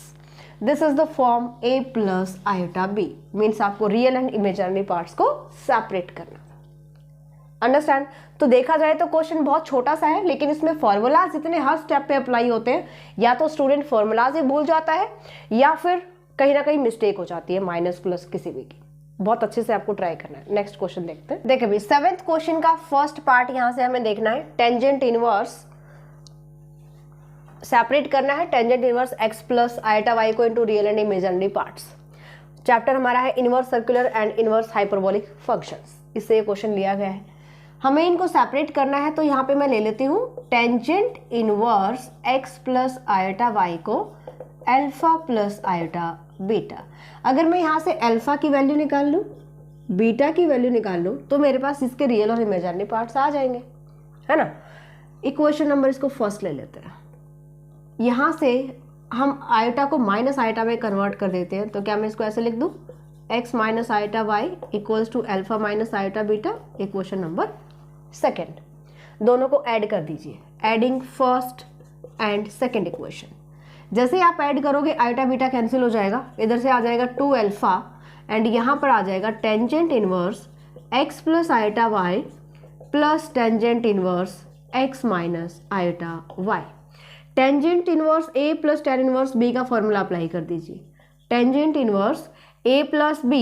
This is the form a plus iota b, means आपको real and imaginary parts को separate करना. Understand. तो देखा जाए तो question बहुत छोटा सा है, लेकिन इसमें फॉर्मूलाज इतने हर स्टेप पे अप्लाई होते हैं, या तो स्टूडेंट फॉर्मूलाज ही भूल जाता है या फिर कहीं ना कहीं मिस्टेक हो जाती है, माइनस प्लस किसी भी की. बहुत अच्छे से आपको ट्राई करना है. नेक्स्ट क्वेश्चन देखते हैं. देखिए भाई 7th क्वेश्चन का फर्स्ट पार्ट यहाँ से हमें देखना है, टेंजेंट इनवर्स सेपरेट करना है, tangent inverse x plus iota y को into real and imaginary parts. Chapter हमारा है inverse circular and inverse hyperbolic functions. इससे ये क्वेश्चन लिया गया है. हमें इनको सेपरेट करना है तो यहाँ पे मैं ले लेती हूँ tangent inverse x plus iota y को अल्फा प्लस आयोटा बीटा। अगर मैं यहाँ से अल्फा की वैल्यू निकाल लूँ, बीटा की वैल्यू निकाल लूँ, तो मेरे पास इसके रियल और इमेजिनरी पार्ट्स आ जाएंगे, है ना। इक्वेशन नंबर इसको फर्स्ट ले लेते हैं। यहाँ से हम आयोटा को माइनस आयोटा में कन्वर्ट कर देते हैं, तो क्या मैं इसको ऐसे लिख दूँ, x minus iota y equals to alpha minus iota beta. Equation number second, दोनों को ऐड कर दीजिए, adding first and second equation. जैसे आप ऐड करोगे आयोटा बीटा कैंसिल हो जाएगा, इधर से आ जाएगा 2 अल्फा एंड यहाँ पर आ जाएगा tangent inverse x plus iota y plus tangent inverse x minus iota y. Tangent inverse a plus tan inverse b का फॉर्मूला अप्लाई कर दीजिए। Tangent inverse a plus b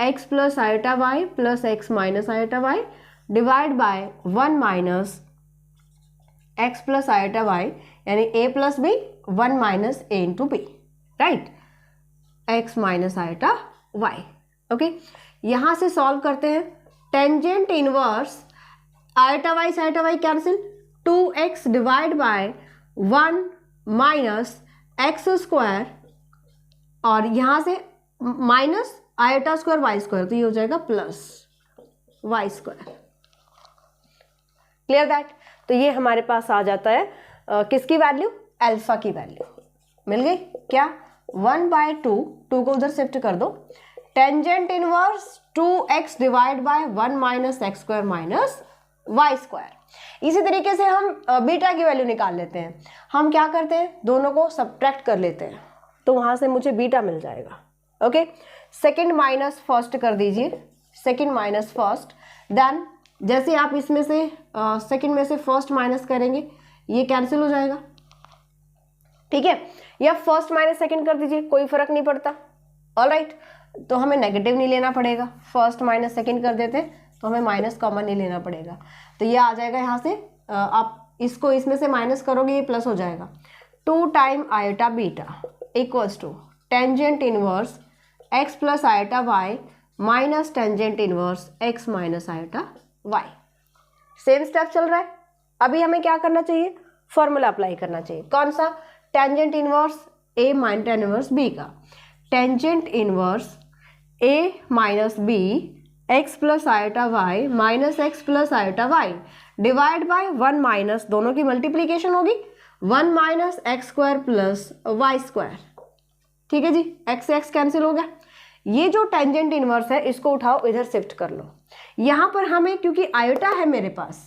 x plus iota y plus x minus iota y divide by 1 minus x plus iota y, यानी a plus b 1 minus a into B, right, x minus iota y. Okay, यहाँ से solve करते हैं। Tangent inverse iota y cancel, 2x divide by 1 minus x square और यहाँ से minus iota square y square, तो ये हो जाएगा plus y square. Clear that. तो ये हमारे पास आ जाता है किसकी वैल्यू, अल्फा की वैल्यू मिल गई। क्या 1/2, 2 को उधर शिफ्ट कर दो, tangent inverse 2x divide by 1 minus x square minus y square. इसी तरीके से हम बीटा की वैल्यू निकाल लेते हैं। हम क्या करते हैं, दोनों को सब्ट्रैक्ट कर लेते हैं, तो वहां से मुझे बीटा मिल जाएगा। ओके, सेकंड माइनस फर्स्ट कर दीजिए, सेकंड माइनस फर्स्ट, देन जैसे आप इसमें से सेकंड में से फर्स्ट माइनस करेंगे ये कैंसिल हो जाएगा, ठीक है, या फर्स्ट माइनस सेकंड कर दीजिए, कोई फर्क नहीं पड़ता। ऑलराइट, तो हमें नेगेटिव नहीं लेना पड़ेगा, फर्स्ट माइनस सेकंड कर देते हैं तो हमें माइनस कॉमन नहीं लेना पड़ेगा, तो ये आ जाएगा। यहाँ से आप इसको इसमें से माइनस करोगे ये प्लस हो जाएगा। 2 time iota beta equals to tangent inverse x plus iota y minus tangent inverse x minus iota y. Same step चल रहा है। अभी हमें क्या करना चाहिए, फॉर्मूला अप्लाई करना चाहिए। कौन सा, tangent inverse a minus tan inverse b का। Tangent inverse a minus b x plus iota y minus x plus iota y divide by 1 minus, दोनों की मल्टीप्लीकेशन होगी, 1 minus x square plus y square. ठीक है जी, x से x cancel हो गया। ये जो टेंजेंट इनवर्स है इसको उठाओ, इधर शिफ्ट कर लो। यहाँ पर हमें क्योंकि आयोटा है मेरे पास,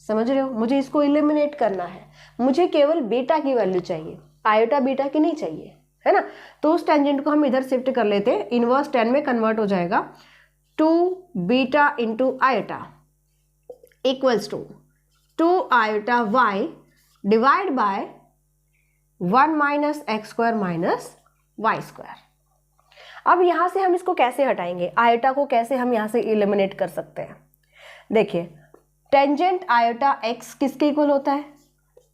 समझ रहे हो, मुझे इसको इलिमिनेट करना है, मुझे केवल बीटा की वैल्यू चाहिए, आयोटा बीटा की नहीं चाहिए, है ना। तो उस टेंजेंट को हम इधर शिफ्ट कर लेते हैं, इनवर्स 10 में कन्वर्ट हो जाएगा, 2 beta into iota equals to 2 iota y divide by 1 minus x square minus y square. अब यहाँ से हम इसको कैसे हटाएंगे, आयोटा को कैसे हम यहाँ से इलिमिनेट कर सकते हैं। देखिए, टेंजेंट आयोटा x किसके इक्वल होता है,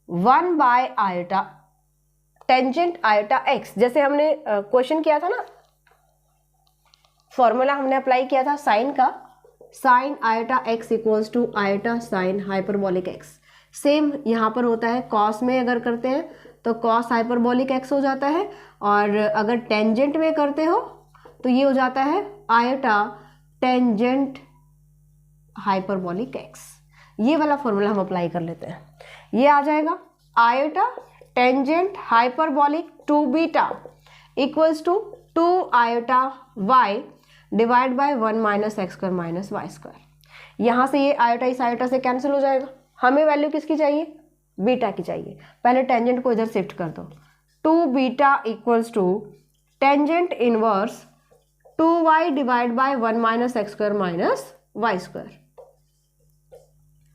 1 by iota tangent iota x। जैसे हमने क्वेश्चन किया था ना, फॉर्मूला हमने अप्लाई किया था साइन का, sine iota x equals to iota sine hyperbolic x। Same यहाँ पर होता है, कॉस में अगर करते हैं तो कॉस हाइपरबोलिक x हो जाता है, और अगर टेंजेंट में करते हो तो ये हो जाता है आयोटा टेंजेंट हाइपरबोलिक x। ये वाला फॉर्मूला हम अप्लाई कर लेते हैं, ये आ जाएगा iota tangent hyperbolic 2 beta equals to 2 iota y divide by 1 minus x square minus y square. यहाँ से ये आयोटा इस आयोटा से कैंसिल हो जाएगा। हमें वैल्यू किसकी चाहिए, बीटा की चाहिए। पहले टेंजेंट को इधर शिफ्ट कर दो, 2 beta equals to tangent inverse 2y divide by 1 minus x square minus y square.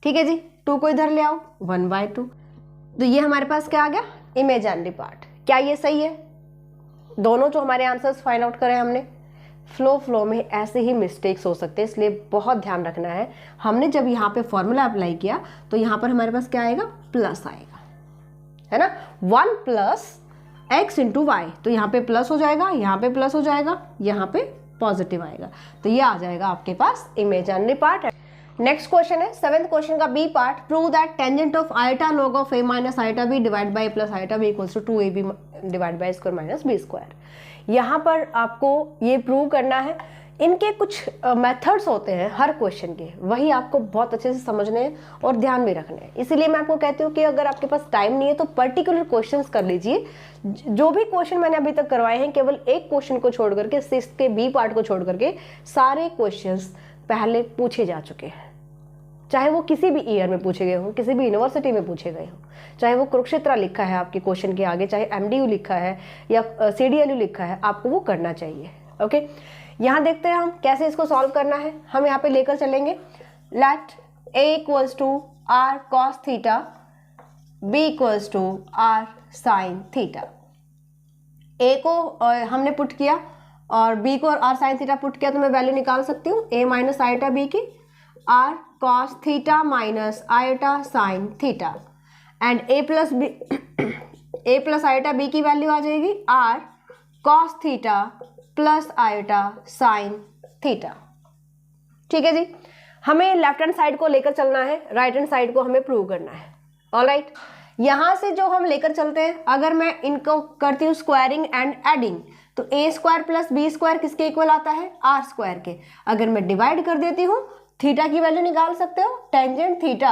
ठीक है जी, 2 को इधर ले आओ, 1/2। तो ये हमारे पास क्या आ गया, इमेजिनरी पार्ट। क्या ये सही है, दोनों जो हमारे आंसर्स फाइंड आउट करे हमने। फ्लो में ऐसे ही मिस्टेक्स हो सकते हैं, इसलिए बहुत ध्यान रखना है। हमने जब यहाँ पे फॉर्मूला अप्लाई किया तो यहाँ पर हमारे पास क्या आएगा, प्लस आएगा, है ना, 1 प्लस एक्स इंटू वाई, तो यहाँ पे प्लस हो जाएगा, यहाँ पे प्लस हो जाएगा, यहाँ पे पॉजिटिव आएगा, तो ये आ जाएगा आपके पास इमेजिनरी पार्ट। नेक्स्ट क्वेश्चन है 7th क्वेश्चन का B part, prove that tangent of iota log of a minus iota b divide by a plus iota b equals to 2ab divide by square minus b square. यहाँ पर आपको ये prove करना है। इनके कुछ methods होते हैं हर क्वेश्चन के, वही आपको बहुत अच्छे से समझने हैं और ध्यान भी रखने हैं। इसीलिए मैं आपको कहती हूँ कि अगर आपके पास टाइम नहीं है तो पर्टिकुलर क्वेश्चंस कर लीजिए। जो भी क्वेश्चन मैंने अभी तक करवाए हैं, केवल एक क्वेश्चन को छोड़ करके, 6th के बी पार्ट को छोड़ करके सारे क्वेश्चंस पहले पूछे जा चुके हैं। चाहे वो किसी भी ईयर में पूछे गए हों, किसी भी यूनिवर्सिटी में पूछे गए हों, चाहे वो कुरुक्षेत्र लिखा है आपके क्वेश्चन के आगे, चाहे MDU लिखा है या CDLU लिखा है, आपको वो करना चाहिए। ओके, यहाँ देखते हैं हम कैसे इसको सॉल्व करना है। हम यहाँ पे लेकर चलेंगे let a equals to r cos theta, b equals to r sin theta. a को हमने पुट किया और b को r sin थीटा पुट किया, तो मैं वैल्यू निकाल सकती हूँ a माइनस आयटा b की, r cos theta minus eta sin theta, and a plus iota b की वैल्यू आ जाएगी r cos theta plus eta sine theta. ठीक है जी, हमें लेफ्ट हैंड साइड को लेकर चलना है, राइट हैंड साइड को हमें प्रूव करना है। ऑलराइट, यहां से जो हम लेकर चलते हैं, अगर मैं इनको करती हूँ स्क्वायरिंग एंड एडिंग, तो a square plus b square किसके इक्वल आता है, r स्क्वायर के। अगर मैं डिवाइड कर देती हूँ, थीटा की वैल्यू निकाल सकते हो, टेंजेंट थीटा,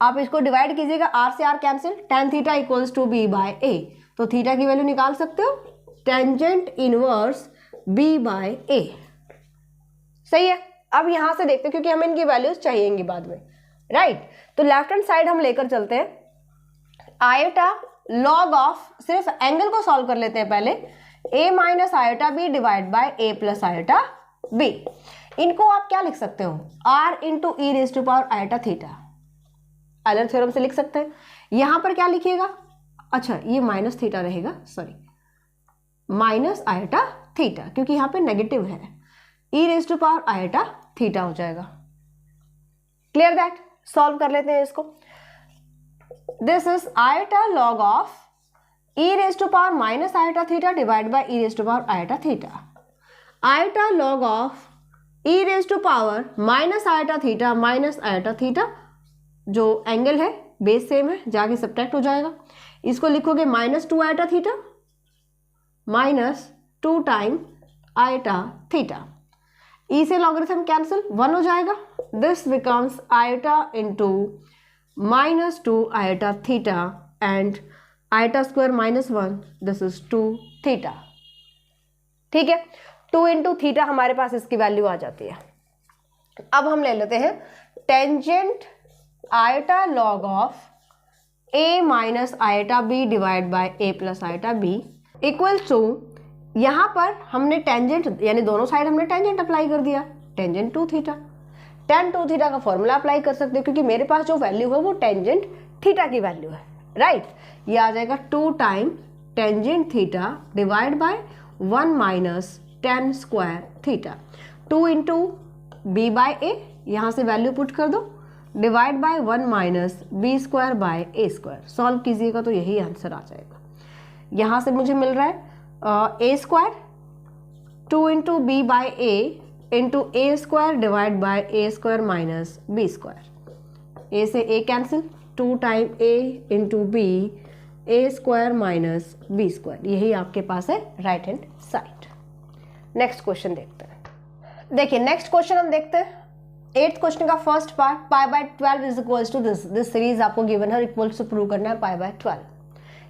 आप इसको डिवाइड कीजिएगा, r से r cancel, tan theta equals to b by a, तो थीटा की वैल्यू निकाल सकते हो, tangent inverse b by a। सही है। अब यहां से देखते हैं, क्योंकि हमें इनकी वैल्यूज चाहिएंगी बाद में, राइट। तो लेफ्ट हैंड साइड हम लेकर चलते हैं, आयटा लॉग ऑफ, सिर्फ एंगल को सॉल्व कर लेते हैं पहले, a minus iota b divide by a plus iota b। इनको आप क्या लिख सकते हो, r into e raise to power iota theta, Euler theorem से लिख सकते हैं। यहां पर क्या लिखिएगा, अच्छा ये माइनस थीटा रहेगा, सॉरी माइनस आयटा थीटा, क्योंकि यहाँ पे नेगेटिव है, E raise to power iota theta हो जाएगा। क्लियर दैट, सॉल्व कर लेते हैं इसको। This is iota log of E raise to power minus iota theta divide by E raise to power iota theta. Iota log of E raise to power minus iota theta minus iota theta, जो angle है base same है, जाके subtract हो जाएगा। इसको लिखोगे minus 2 iota theta minus 2 time iota theta, E से logarithm cancel, 1 हो जाएगा। This becomes iota into minus 2 iota theta and iota square minus 1, this is 2 theta. ठीक है, 2 इंटू थीटा हमारे पास इसकी वैल्यू आ जाती है। अब हम ले लेते हैं tangent iota log of a minus iota b divide by a plus iota b equal to, यहां पर हमने टेंजेंट यानी दोनों साइड हमने टेंजेंट अप्लाई कर दिया, टेंजेंट 2 थीटा, tan 2 थीटा का फॉर्मूला अप्लाई कर सकते हो, क्योंकि मेरे पास जो वैल्यू है वो टेंजेंट थीटा की वैल्यू है, राइट। ये आ जाएगा 2 time tangent theta divide by 1 minus tan square theta, 2 into B by A, यहाँ से वैल्यू पुट कर दो, divide by 1 minus B square by A square. Solve कीजिएगा तो यही आंसर आ जाएगा। यहाँ से मुझे मिल रहा है A square 2 into B by A into A square divide by A square minus B square, A से A cancel, 2 time A into B A square minus B square, यही आपके पास है right hand side. Next question देखते हैं। देखिए next question हम देखते हैं 8th क्वेश्चन का first part, pi by 12 is equals to this series आपको गिवन है, इक्वल्स टू प्रूव करना है पाई बाय 12।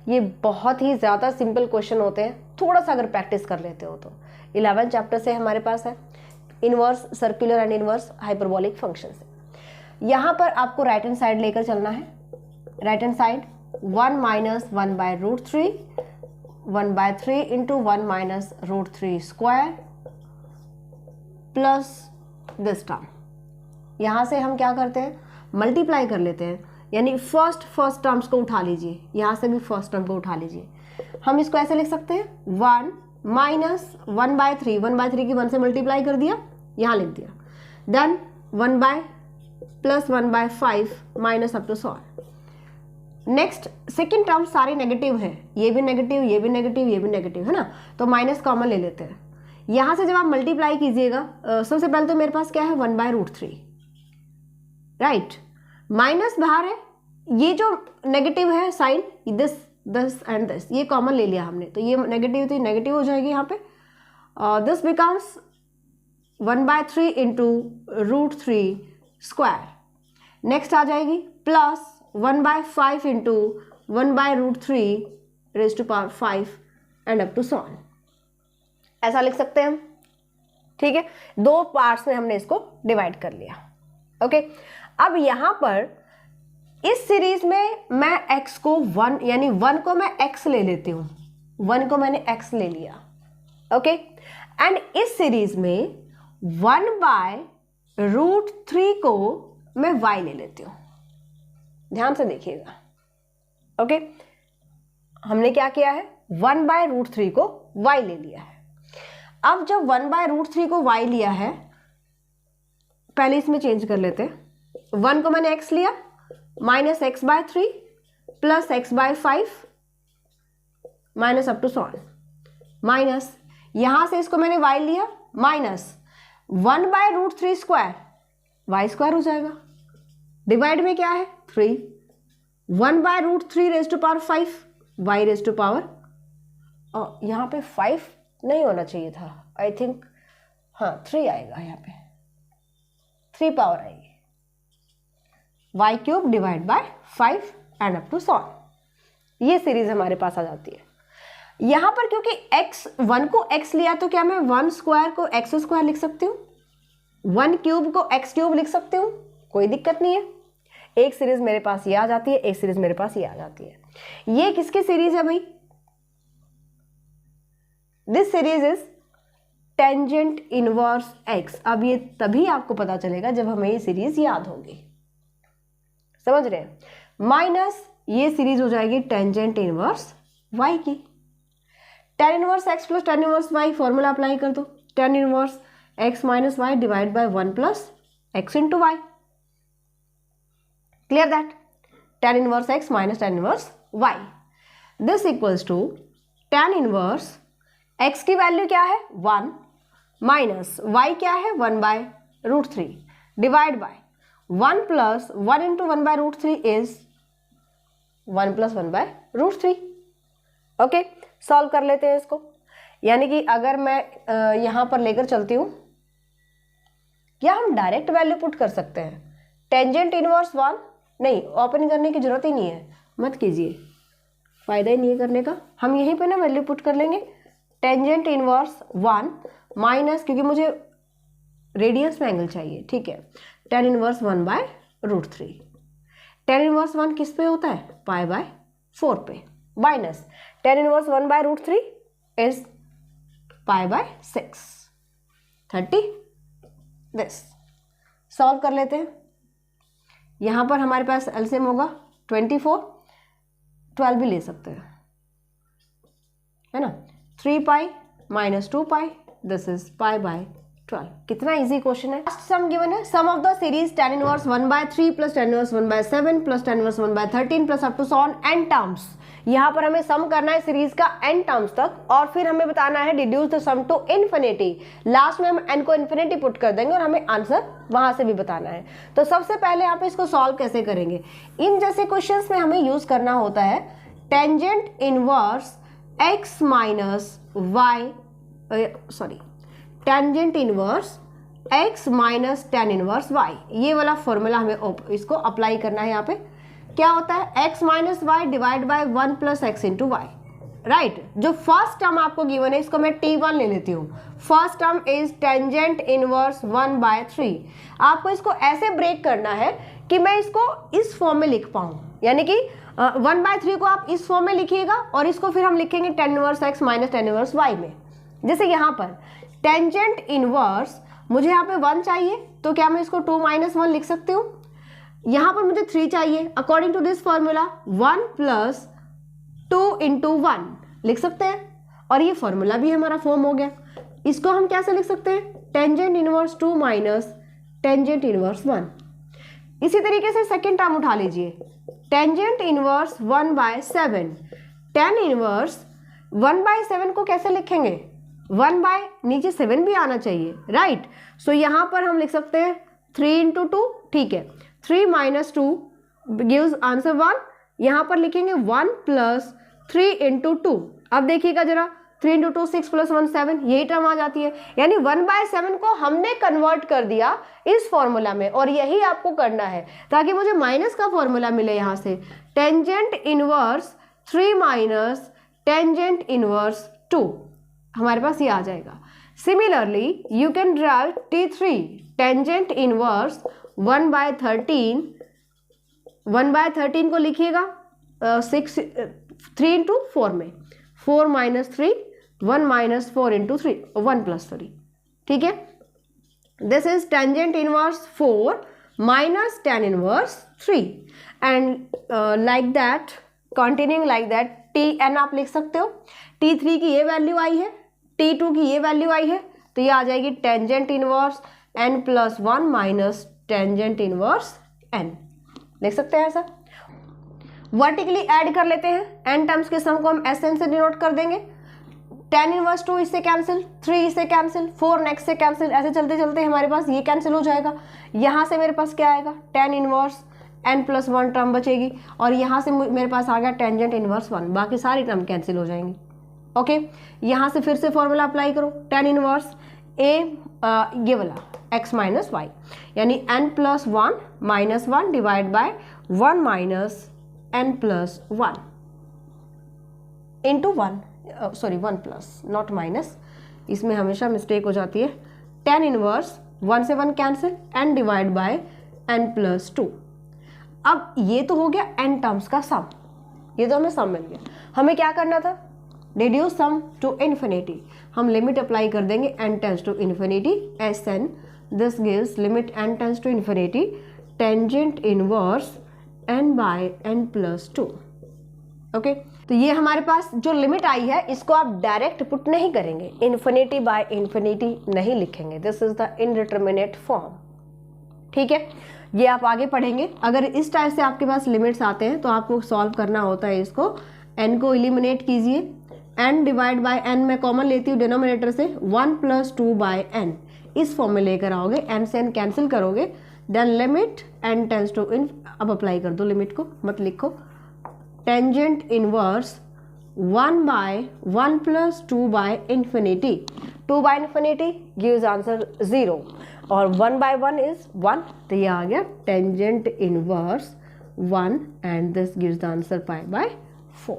ये बहुत ही ज़्यादा सिंपल क्वेश्चन होते हैं, थोड़ा सा अगर प्रैक्टिस कर लेते हो तो। 11 चैप्टर से हमारे पास है inverse circular and inverse hyperbolic function से। यहाँ पर आपको राइट हैंड साइड लेकर चलना है, right hand side 1 minus 1 by root 3, 1 by 3 into 1 minus root 3 square plus this term. यहाँ से हम क्या करते हैं, मल्टीप्लाई कर लेते हैं, यानी फर्स्ट टर्म्स को उठा लीजिए, यहाँ से भी फर्स्ट टर्म को उठा लीजिए। हम इसको ऐसे लिख सकते हैं 1 माइनस 1 बाय 3, 1 बाय 3 की 1 से मल्टीप्लाई कर दिया, यहाँ लिख दिया, then 1 by plus 1 by 5 minus up to solve. Next second term सारे नेगेटिव है, ये भी नेगेटिव, ये भी नेगेटिव, ये भी नेगेटिव है ना, तो माइनस कॉमन ले लेते हैं। यहाँ से जब आप मल्टीप्लाई कीजिएगा, सबसे पहले तो मेरे पास क्या है 1 बाय रूट 3, राइट। माइनस बाहर है, ये जो नेगेटिव है साइन, दिस एंड दिस, ये कॉमन ले लिया हमने, तो ये नेगेटिव थी, नेगेटिव हो जाएगी यहाँ पे। This becomes 1/3 into √3 square. Next आ जाएगी plus 1/5 into 1/√3 raise to power 5 and up to so on. ऐसा लिख सकते हैं हम, ठीक है। दो पार्ट्स में हमने इसको डिवाइड कर लिया, ओके। अब यहां पर इस सीरीज में मैं x को 1 यानी 1 को मैं x ले लेती हूं, 1 को मैंने x ले लिया, ओके। एंड इस सीरीज में 1/√3 को मैं y ले लेती हूं। ध्यान से देखिएगा, ओके। हमने क्या किया है, 1/√3 को y ले लिया है। अब जब 1/√3 को y लिया है, पहले इसमें चेंज कर लेते हैं। 1 को मैंने x लिया, minus x/3 plus x/5 minus up to so on, minus यहां से इसको मैंने y लिया, माइनस 1/√3 स्क्वायर, y स्क्वायर हो जाएगा। डिवाइड में क्या है 3, 1/√3 raise to power 5, y raise to power, यहाँ पे 5 नहीं होना चाहिए था, आई थिंक, हाँ 3 आएगा, यहाँ पे 3 पावर आएगी, y³ divide by 5 and up to so on. ये सीरीज हमारे पास आ जाती है। यहां पर क्योंकि x1 को x लिया, तो क्या मैं 1 स्क्वायर को x स्क्वायर लिख सकती हूँ, 1³ को x³ लिख सकती हूँ, कोई दिक्कत नहीं है। एक सीरीज मेरे पास ये आ जाती है, एक सीरीज मेरे पास ये आ जाती है। ये किसकी सीरीज है भाई, this series is tangent inverse x। अब ये तभी आपको पता चलेगा जब हमें ये सीरीज याद होगी, समझ रहे हैं। माइनस ये सीरीज हो जाएगी टेंजेंट इनवर्स y की। tan inverse x plus tan inverse y formula apply कर दो, tan inverse x minus y divide by 1 plus x into y. Clear that, tan inverse x minus tan inverse y, this equals to tan inverse x की value क्या है 1 minus y क्या है 1/√3 divide by 1 plus 1 into 1/√3 is 1 plus 1/√3। Okay, solve कर लेते हैं इसको। यानी कि अगर मैं यहां पर लेकर चलती हूं, क्या हम डायरेक्ट वैल्यू पुट कर सकते हैं। टेंजेंट इनवर्स 1 नहीं, ओपन करने की जरूरत ही नहीं है, मत कीजिए, फायदा ही नहीं है करने का। हम यहीं पे ना वैल्यू पुट कर लेंगे, टेंजेंट इनवर्स 1 माइनस, क्योंकि मुझे रेडियंस में एंगल चाहिए, ठीक है, tan इनवर्स 1/√3। tan इनवर्स 1 किस पे होता है, π/4 पे, minus tan inverse 1/√3 is π/6, 30। This solve कर लेते हैं। यहां पर हमारे पास एलसीएम होगा 24, 12 भी ले सकते हैं, है ना। 3π माइनस 2π, दिस इज π/12। कितना इजी क्वेश्चन है। लास्ट सम गिवन है, sum of the series tan inverse 1/3 plus tan inverse 1/7 plus tan inverse 1/13 plus up to so on n terms. यहाँ पर हमें सम करना है सीरीज का n टर्म्स तक, और फिर हमें बताना है deduce the sum to infinity. Last में हम n को इन्फिनिटी पुट कर देंगे और हमें आंसर वहां से भी बताना है। तो सबसे पहले आप इसको सॉल्व कैसे करेंगे, इन जैसे क्वेश्चंस में हमें यूज करना होता है tangent inverse x minus y, sorry tangent inverse x minus tan inverse y, ये वाला फॉर्मूला हमें इसको अप्लाई करना है। यहाँ पे क्या होता है, x minus y divide by 1 plus x into y, right. जो फर्स्ट टर्म आपको गिवन है इसको मैं t1 ले लेती हूँ। First term is tangent inverse 1/3। आपको इसको ऐसे ब्रेक करना है कि मैं इसको इस फॉर्म में लिख पाऊँ, यानी कि 1/3 को आप इस फॉर्म में लिखिएगा और इसको फिर हम लिखेंगे tan inverse x minus tan inverse y में। जैसे यहाँ पर टेंजेंट इनवर्स मुझे यहाँ पे 1 चाहिए, तो क्या मैं इसको 2 - 1 लिख सकती हूँ। यहाँ पर मुझे 3 चाहिए, according to this formula 1 plus 2 into 1 लिख सकते हैं, और ये फॉर्मूला भी हमारा फॉर्म हो गया। इसको हम कैसे लिख सकते हैं, tangent inverse 2 minus tangent inverse 1। इसी तरीके से सेकेंड टर्म उठा लीजिए, टेंजेंट इनवर्स 1/7। tan इनवर्स 1/7 को कैसे लिखेंगे, 1 नीचे 7 भी आना चाहिए, राइट। सो यहाँ पर हम लिख सकते हैं 3 इंटू 2, ठीक है, 3 माइनस 2 गिव्स आंसर 1। यहाँ पर लिखेंगे 1 प्लस 3 इंटू 2। अब देखिएगा जरा, 3 इंटू 2 6 प्लस 1 7, यही टर्म आ जाती है। यानी 1/7 को हमने कन्वर्ट कर दिया इस फॉर्मूला में, और यही आपको करना है ताकि मुझे माइनस का फॉर्मूला मिले। यहाँ से tangent inverse 3 minus tangent inverse 2 हमारे पास ये आ जाएगा। Similarly you can drive T3 tangent inverse 1/13। 1/13 को लिखिएगा 3 इंटू 4 में, 4 माइनस 3, 1 माइनस 4 इंटू 3, 1 प्लस 3। ठीक है, this is tangent inverse 4 minus tan inverse 3 and like that continuing like that Tn आप लिख सकते हो। T3 की ये वैल्यू आई है, T2 की ये वैल्यू आई है, तो ये आ जाएगी tangent inverse n plus 1 minus tangent inverse n। लिख सकते हैं ऐसा। वर्टिकली ऐड कर लेते हैं, n टर्म्स के सम को हम Sn से डिनोट कर देंगे। tan इनवर्स 2 इससे कैंसिल, 3 इससे कैंसिल, 4 नेक्स्ट से कैंसिल, ऐसे चलते चलते हमारे पास ये कैंसिल हो जाएगा। यहाँ से मेरे पास क्या आएगा, tan inverse n plus 1 term बचेगी, और यहाँ से मेरे पास आ गया टेंजेंट इनवर्स 1, बाकी सारी टर्म कैंसिल हो जाएंगी। ओके, यहाँ से फिर से फॉर्मूला अप्लाई करो, tan इनवर्स ये वाला x माइनस वाई, यानी n plus 1 minus 1 divide by 1 minus n plus 1 into 1, sorry 1 plus not minus, इसमें हमेशा मिस्टेक हो जाती है। tan इनवर्स 1 से 1 cancel, n divide by n plus 2। अब ये तो हो गया n टर्म्स का सम, ये तो हमें सम मिल गया। हमें क्या करना था, रिड्यूस सम टू इन्फिनिटी। हम लिमिट अप्लाई कर देंगे n tends to infinity Sn, this gives limit n tends to infinity tangent inverse n by n plus 2। Okay, तो ये हमारे पास जो लिमिट आई है इसको आप डायरेक्ट पुट नहीं करेंगे, इन्फिनिटी बाय इन्फिनिटी नहीं लिखेंगे, this is the indeterminate form. ठीक है, ये आप आगे पढ़ेंगे। अगर इस टाइप से आपके पास लिमिट्स आते हैं तो आपको सॉल्व करना होता है इसको। n को एलिमिनेट कीजिए, n डिवाइड बाय n मैं कॉमन लेती हूँ डिनोमिनेटर से, 1 प्लस 2 बाय n, इस फॉर्म में लेकर आओगे, n से n कैंसिल करोगे, then limit n tends to in, अब अप्लाई कर दो लिमिट को, मत लिखो, tangent inverse 1 by 1 plus 2 by infinity, 2 by infinity gives answer 0 और 1 बाय 1 इज 1, तो ये आ गया tangent inverse 1 and this gives the answer pi by 4।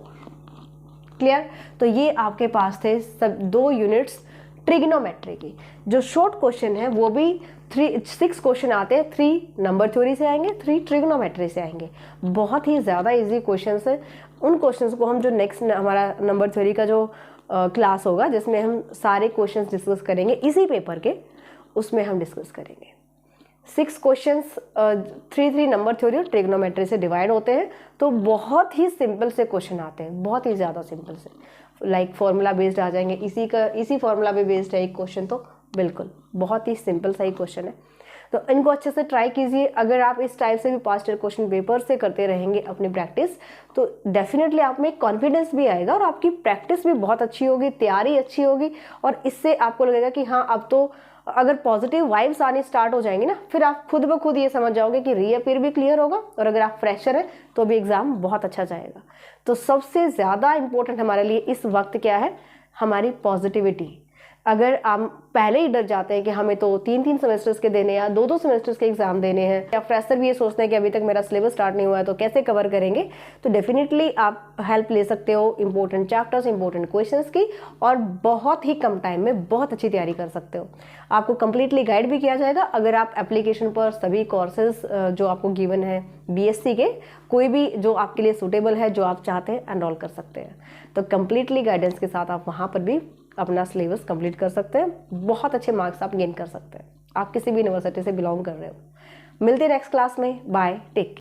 Clear? तो ये आपके पास थे सब 2 यूनिट्स ट्रिग्नोमेट्री की। जो शॉर्ट क्वेश्चन है वो भी 6 क्वेश्चन आते हैं, 3 नंबर थ्योरी से आएंगे, 3 ट्रिग्नोमेट्री से आएंगे। बहुत ही ज़्यादा इजी क्वेश्चंस है। उन क्वेश्चंस को हम जो नेक्स्ट हमारा नंबर थ्योरी का जो क्लास होगा जिसमें हम सारे क्वेश्चंस डिस्कस करेंगे इसी पेपर के, उसमें हम डिस्कस करेंगे। 6 क्वेश्चंस 3 नंबर थ्योरी और ट्रिग्नोमेट्री से डिवाइड होते हैं, तो बहुत ही सिंपल से क्वेश्चन आते हैं, बहुत ही ज़्यादा सिंपल से, लाइक फॉर्मूला बेस्ड आ जाएंगे। इसी फॉर्मूला पे बेस्ड है एक क्वेश्चन, तो बिल्कुल बहुत ही सिंपल सा ही क्वेश्चन है। तो इनको अच्छे से ट्राई कीजिए। अगर आप इस टाइप से भी पास्ट ईयर क्वेश्चन पेपर से करते रहेंगे अपनी प्रैक्टिस, तो डेफिनेटली आप में कॉन्फिडेंस भी आएगा और आपकी प्रैक्टिस भी बहुत अच्छी होगी, तैयारी अच्छी होगी, और इससे आपको लगेगा कि हाँ अब तो अगर पॉजिटिव वाइब्स आने स्टार्ट हो जाएंगी ना, फिर आप खुद ब खुद ये समझ जाओगे कि रीअपीयर भी क्लियर होगा, और अगर आप फ्रेशर हैं तो भी एग्जाम बहुत अच्छा जाएगा। तो सबसे ज़्यादा इम्पोर्टेंट हमारे लिए इस वक्त क्या है, हमारी पॉजिटिविटी। अगर आप पहले ही डर जाते हैं कि हमें तो 3 सेमेस्टर्स के देने या 2 सेमेस्टर्स के एग्जाम देने हैं, या फ्रेशर भी ये सोचते हैं कि अभी तक मेरा सिलेबस स्टार्ट नहीं हुआ है तो कैसे कवर करेंगे, तो डेफिनेटली आप हेल्प ले सकते हो इंपॉर्टेंट चैप्टर्स, इंपॉर्टेंट क्वेश्चंस की, और बहुत ही कम टाइम में बहुत अच्छी तैयारी कर सकते हो। आपको कंप्लीटली गाइड भी किया जाएगा। अगर आप एप्लीकेशन पर सभी कोर्सेज जो आपको गिवन है BSc के, कोई भी जो आपके लिए सूटेबल है, जो आप चाहते हैं, एनरोल कर सकते हैं। तो कंप्लीटली गाइडेंस के साथ आप वहाँ पर भी अपना सिलेबस कंप्लीट कर सकते हैं, बहुत अच्छे मार्क्स आप गेन कर सकते हैं। आप किसी भी यूनिवर्सिटी से बिलोंग कर रहे हो। मिलते हैं नेक्स्ट क्लास में। Bye, take care.